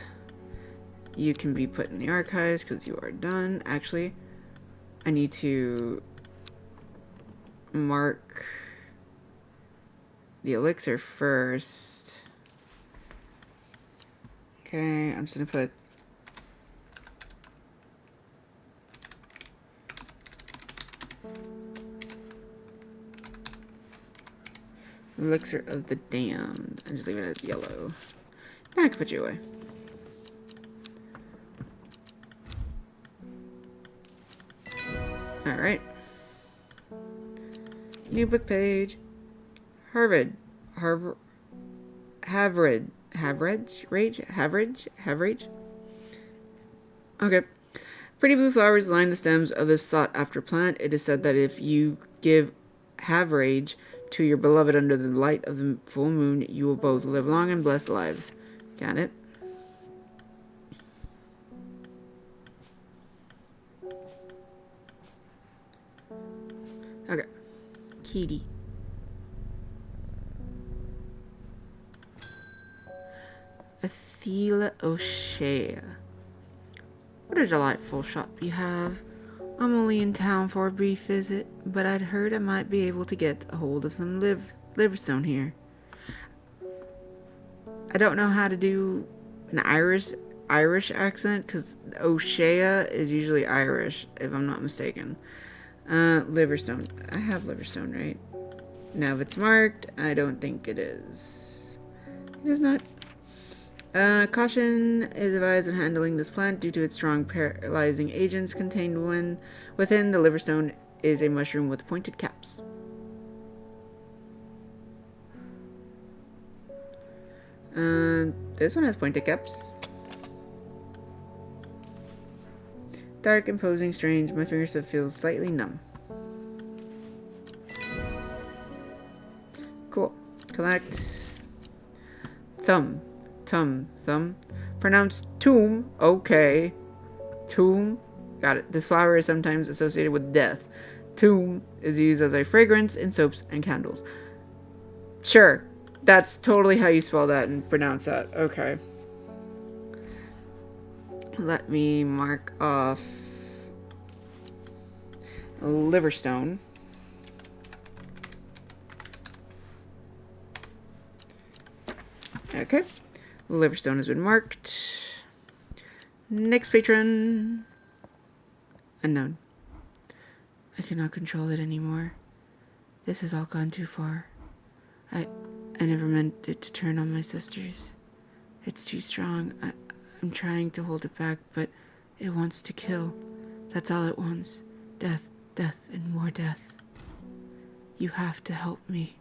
You can be put in the archives because you are done. Actually, I need to mark the elixir first. Okay, I'm just gonna put elixir of the damned and just leave it as yellow. Now I can put you away. Alright. New book page. Harvard. Haverage. Okay. Pretty blue flowers line the stems of this sought-after plant. It is said that if you give Haverage to your beloved under the light of the full moon, you will both live long and blessed lives. Got it? Okay. Kitty. Athela O'Shea. What a delightful shop you have. I'm only in town for a brief visit, but I'd heard I might be able to get a hold of some liverstone here. I don't know how to do an Irish accent, because O'Shea is usually Irish, if I'm not mistaken. Liverstone. I have liverstone, right? Now, if it's marked, I don't think it is. It is not. Caution is advised when handling this plant due to its strong paralyzing agents contained within the liverstone is a mushroom with pointed caps. This one has pointed caps. Dark, imposing, strange. My fingertip feels slightly numb. Cool. Collect. Thumb. Pronounced tomb. Okay. Tomb. Got it. This flower is sometimes associated with death. Tomb is used as a fragrance in soaps and candles. Sure. That's totally how you spell that and pronounce that. Okay. Let me mark off liverstone. Okay. Liverstone has been marked. Next patron. Unknown. I cannot control it anymore. This has all gone too far. I never meant it to turn on my sisters. It's too strong. I'm trying to hold it back, but it wants to kill. That's all it wants. Death, death, and more death. You have to help me.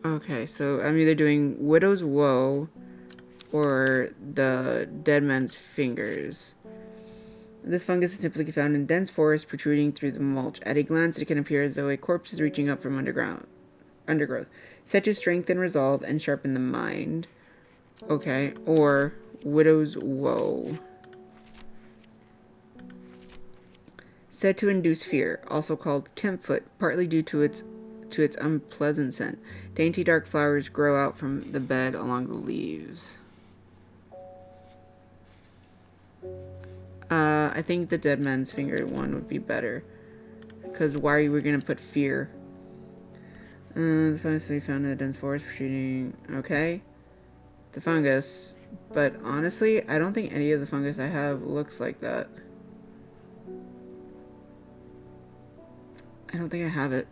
Okay, so I'm either doing Widow's Woe or the Dead Man's Fingers. This fungus is typically found in dense forests protruding through the mulch. At a glance, it can appear as though a corpse is reaching up from undergrowth. Set to strengthen resolve and sharpen the mind. Okay, or Widow's Woe. Said to induce fear, also called Kempfoot, partly due to its unpleasant scent. Dainty dark flowers grow out from the bed along the leaves. I think the dead man's finger one would be better. Because why are we going to put fear? The fungus we found in the dense forest for shooting. Okay. The fungus. But honestly, I don't think any of the fungus I have looks like that. I don't think I have it.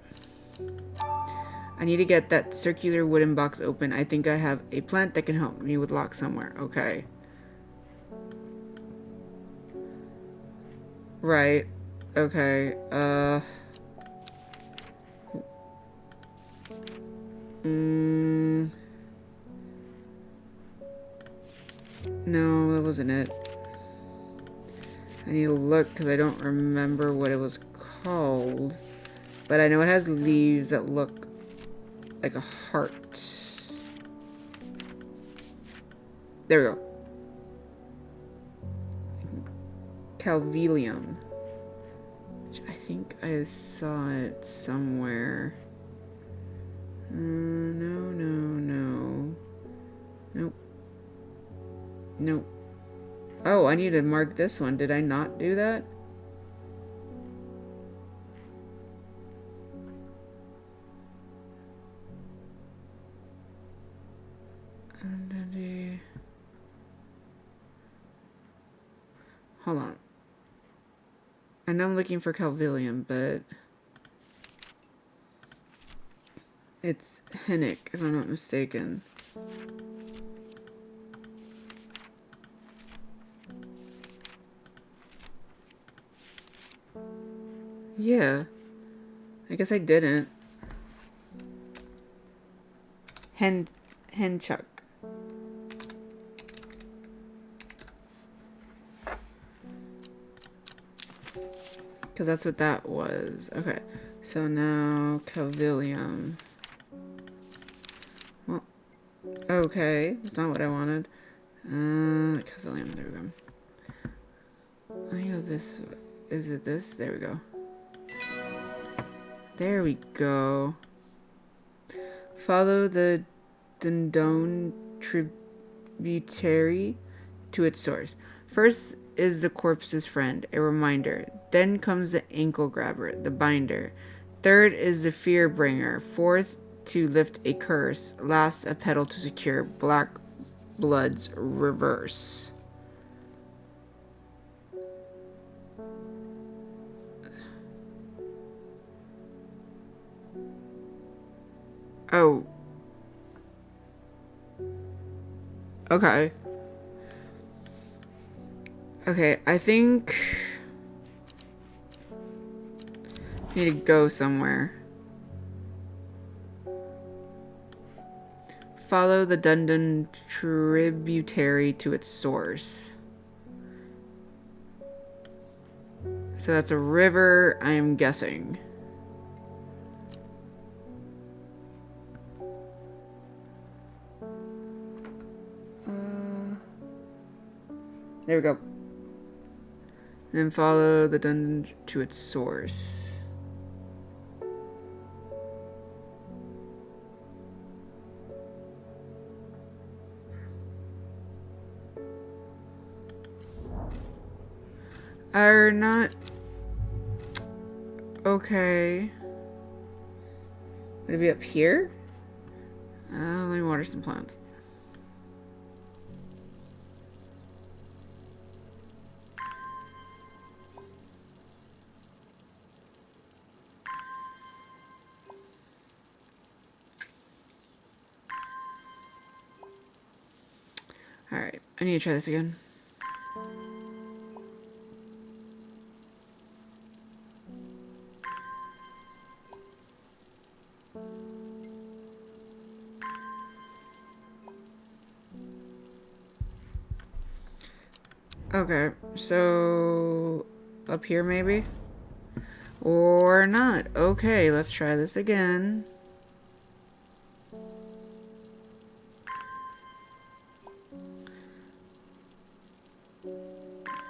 I need to get that circular wooden box open. I think I have a plant that can help me with lock somewhere. Okay. Right. Okay. No, that wasn't it. I need to look because I don't remember what it was called. But I know it has leaves that look like a heart. There we go. Calvelium. Which I think I saw it somewhere. No. Nope. Nope. Oh, I need to mark this one. Did I not do that? Hold on. I know I'm looking for Calvelium, but it's Hennick, if I'm not mistaken. Yeah. I guess I didn't. Henchuck. Because that's what that was. Okay. So now Calvelium. Well, okay. That's not what I wanted. Calvelium. There we go. I know this. Is it this? There we go. There we go. Follow the Dundone tributary to its source. First is the corpse's friend, a reminder. Then comes the ankle grabber, the binder. Third is the fear bringer. Fourth, to lift a curse. Last, a pedal to secure black blood's reverse. Oh. Okay. Okay, I think I need to go somewhere. Follow the Dundon tributary to its source. So that's a river, I am guessing. There we go. Then follow the Dundon to its source. Are not okay. Would it be up here? Let me water some plants. Alright, I need to try this again. Okay, so up here maybe? Or not. Okay, let's try this again.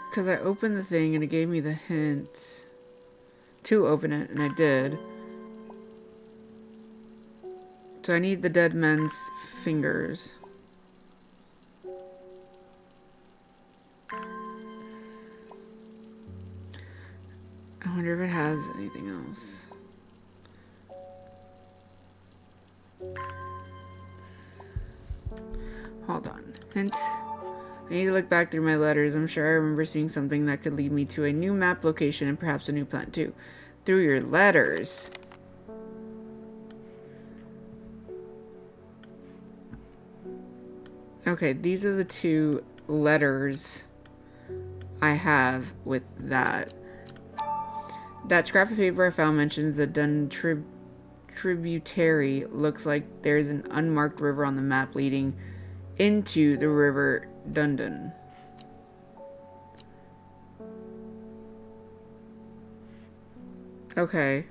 Because I opened the thing and it gave me the hint. to open it, and I did. So I need the dead man's fingers. I wonder if it has anything else. Hold on. Hint. I need to look back through my letters. I'm sure I remember seeing something that could lead me to a new map location and perhaps a new plant too. Through your letters. Okay, these are the two letters I have with that. That scrap of paper I found mentions the Dun tributary. Looks like there's an unmarked river on the map leading into the river Dundon. Okay.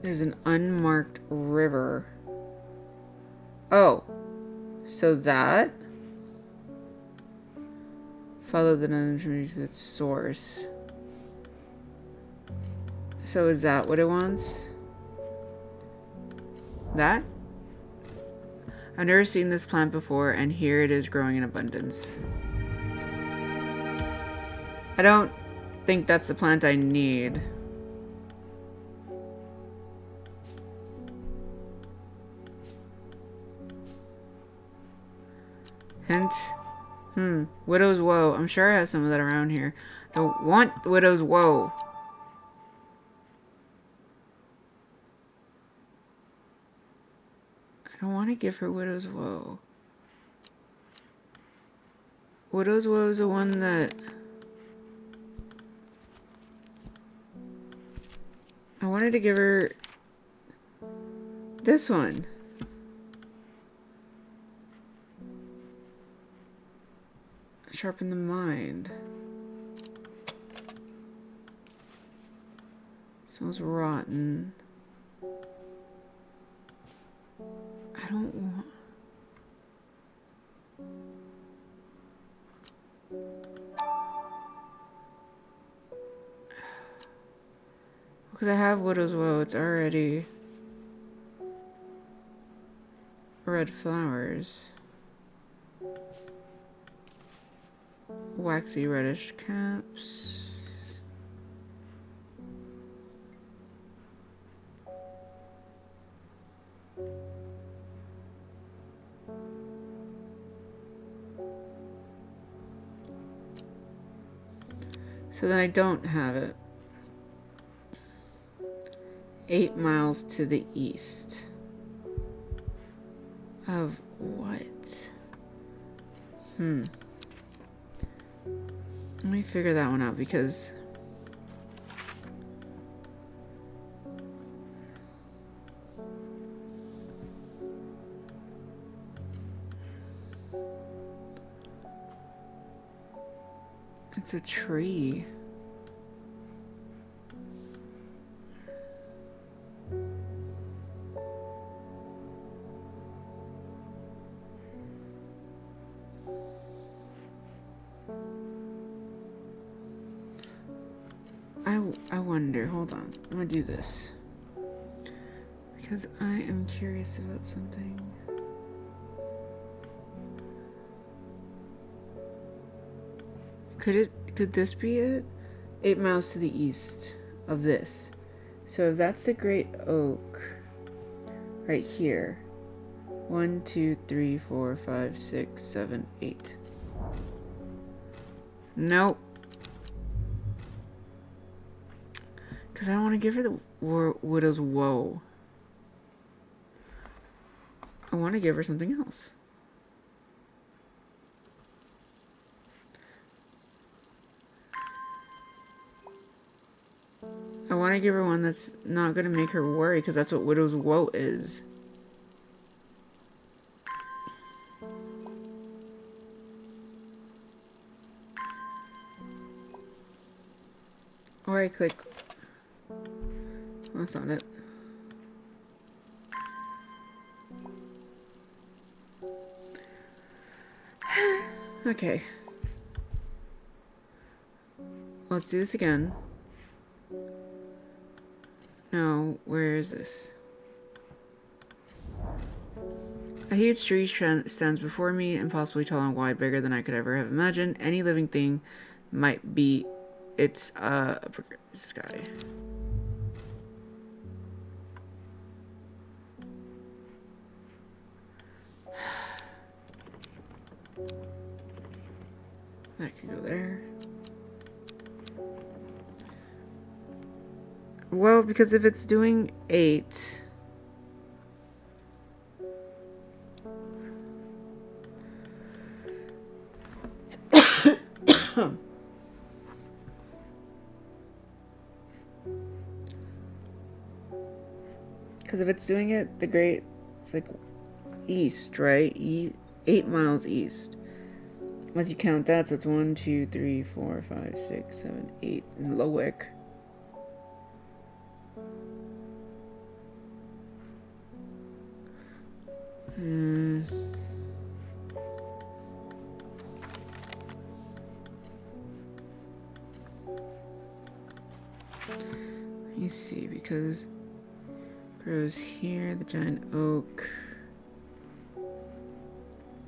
There's an unmarked river. Oh. So that? Follow the Dundon to its source. So is that what it wants? That? I've never seen this plant before, and here it is growing in abundance. I don't think that's the plant I need. Hint. Widow's Woe. I'm sure I have some of that around here. Don't want Widow's Woe. I don't want to give her Widow's Woe. Widow's Woe is the one that... I wanted to give her this one. Sharpen the mind. Smells rotten. I don't want... Because I have Widow's Woe, it's already red flowers. Waxy reddish caps. So then I don't have it. 8 miles to the east. Of what? Let me figure that one out because it's a tree. I wonder, hold on, I'm gonna do this because I am curious about something. Could this be it? 8 miles to the east of this. So if that's the great oak right here. 1, 2, 3, 4, 5, 6, 7, 8. Nope. Because I don't want to give her the Widow's Woe. I want to give her something else. I want to give her one that's not going to make her worry, because that's what Widow's Woe is. Or I click... That's not it. Okay. Let's do this again. No, where is this? A huge tree stands before me, impossibly tall and wide, bigger than I could ever have imagined. Any living thing might be its sky. That could go there. Well, because if it's doing 8... Because if it's doing it, it's like east, right? 8 miles east. Once you count that, so it's 1, 2, 3, 4, 5, 6, 7, 8 in Lowick. Let me see, because grows here, the giant oak.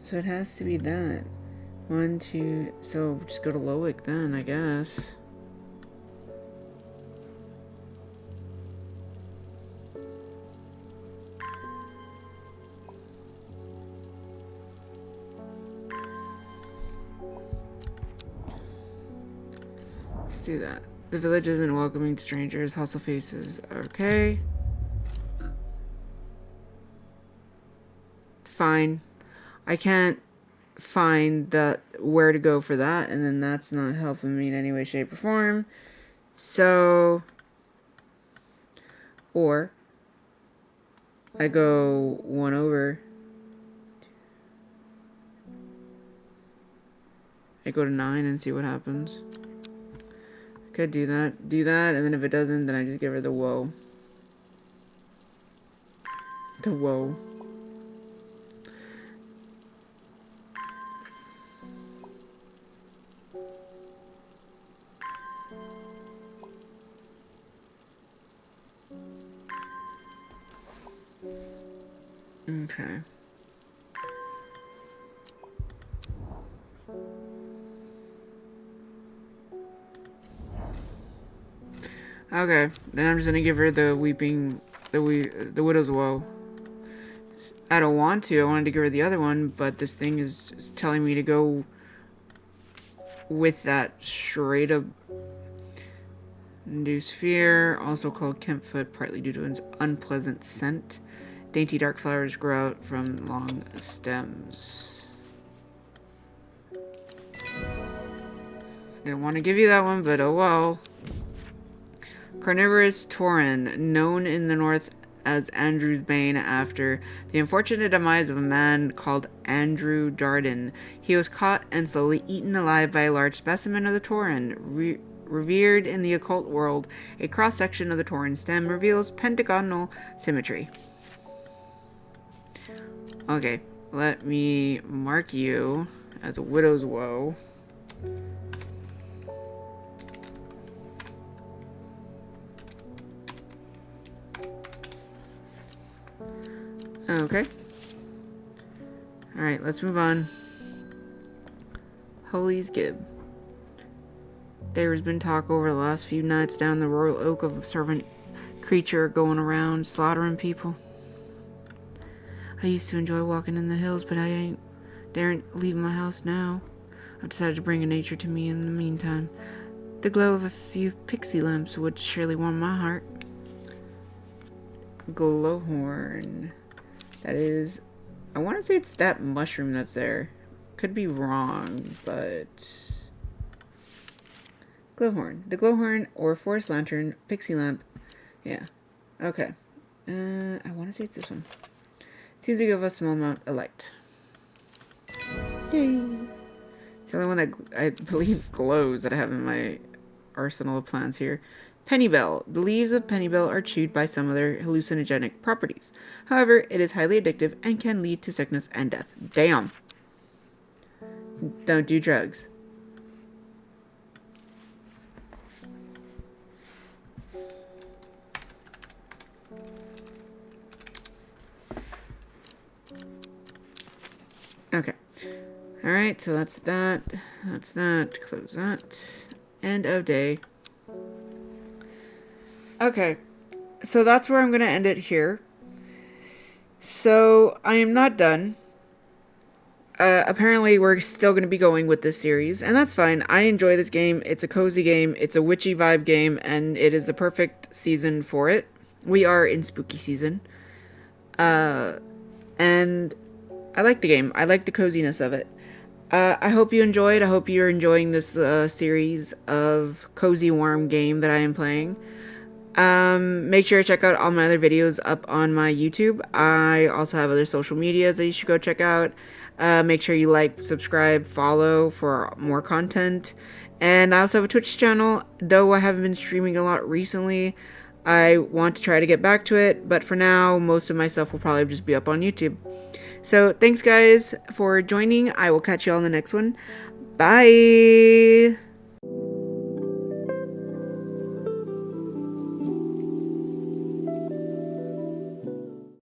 So it has to be that. 1, 2, so just go to Lowick then, I guess. Let's do that. The village isn't welcoming to strangers. Hostile faces. Okay. Fine. I can't find where to go for that, and then that's not helping me in any way, shape, or form. So, or I go 1 over. I go to 9 and see what happens. Could do that, and then if it doesn't, then I just give her the woe. The woe. Okay. Okay, then I'm just gonna give her the widow's woe. I don't want to. I wanted to give her the other one, but this thing is telling me to go with that straight up. Induce fear, also called Kempfoot, partly due to its unpleasant scent. Dainty dark flowers grow out from long stems. Didn't want to give you that one, but oh well. Carnivorous Tauren, known in the north as Andrew's Bane after the unfortunate demise of a man called Andrew Darden. He was caught and slowly eaten alive by a large specimen of the Tauren. Revered in the occult world, a cross-section of the Tauren stem reveals pentagonal symmetry. Okay, let me mark you as a widow's woe. Okay. Alright, let's move on. Holy's Gib. There's been talk over the last few nights down the Royal Oak of a servant creature going around slaughtering people. I used to enjoy walking in the hills, but I daren't leave my house now. I've decided to bring a nature to me in the meantime. The glow of a few pixie lamps would surely warm my heart. Glowhorn. That is... I want to say it's that mushroom that's there. Could be wrong, but... Glowhorn. The glowhorn or forest lantern, pixie lamp. Yeah. Okay. I want to say it's this one. Seems to give us a small amount of light. Yay! It's the only one that I believe glows that I have in my arsenal of plants here. Pennybell. The leaves of Pennybell are chewed by some of their hallucinogenic properties. However, it is highly addictive and can lead to sickness and death. Damn. Don't do drugs. Okay. Alright, so that's that. That's that. Close that. End of day. Okay. So that's where I'm going to end it here. So I am not done. Apparently, we're still going to be going with this series, and that's fine. I enjoy this game. It's a cozy game, it's a witchy vibe game, and it is the perfect season for it. We are in spooky season. And I like the game. I like the coziness of it. I hope you enjoyed. I hope you're enjoying this series of cozy warm game that I am playing. Make sure to check out all my other videos up on my YouTube. I also have other social medias that you should go check out. Make sure you like, subscribe, follow for more content. And I also have a Twitch channel, though I haven't been streaming a lot recently. I want to try to get back to it, but for now, most of my stuff will probably just be up on YouTube. So thanks guys for joining. I will catch you all in the next one. Bye!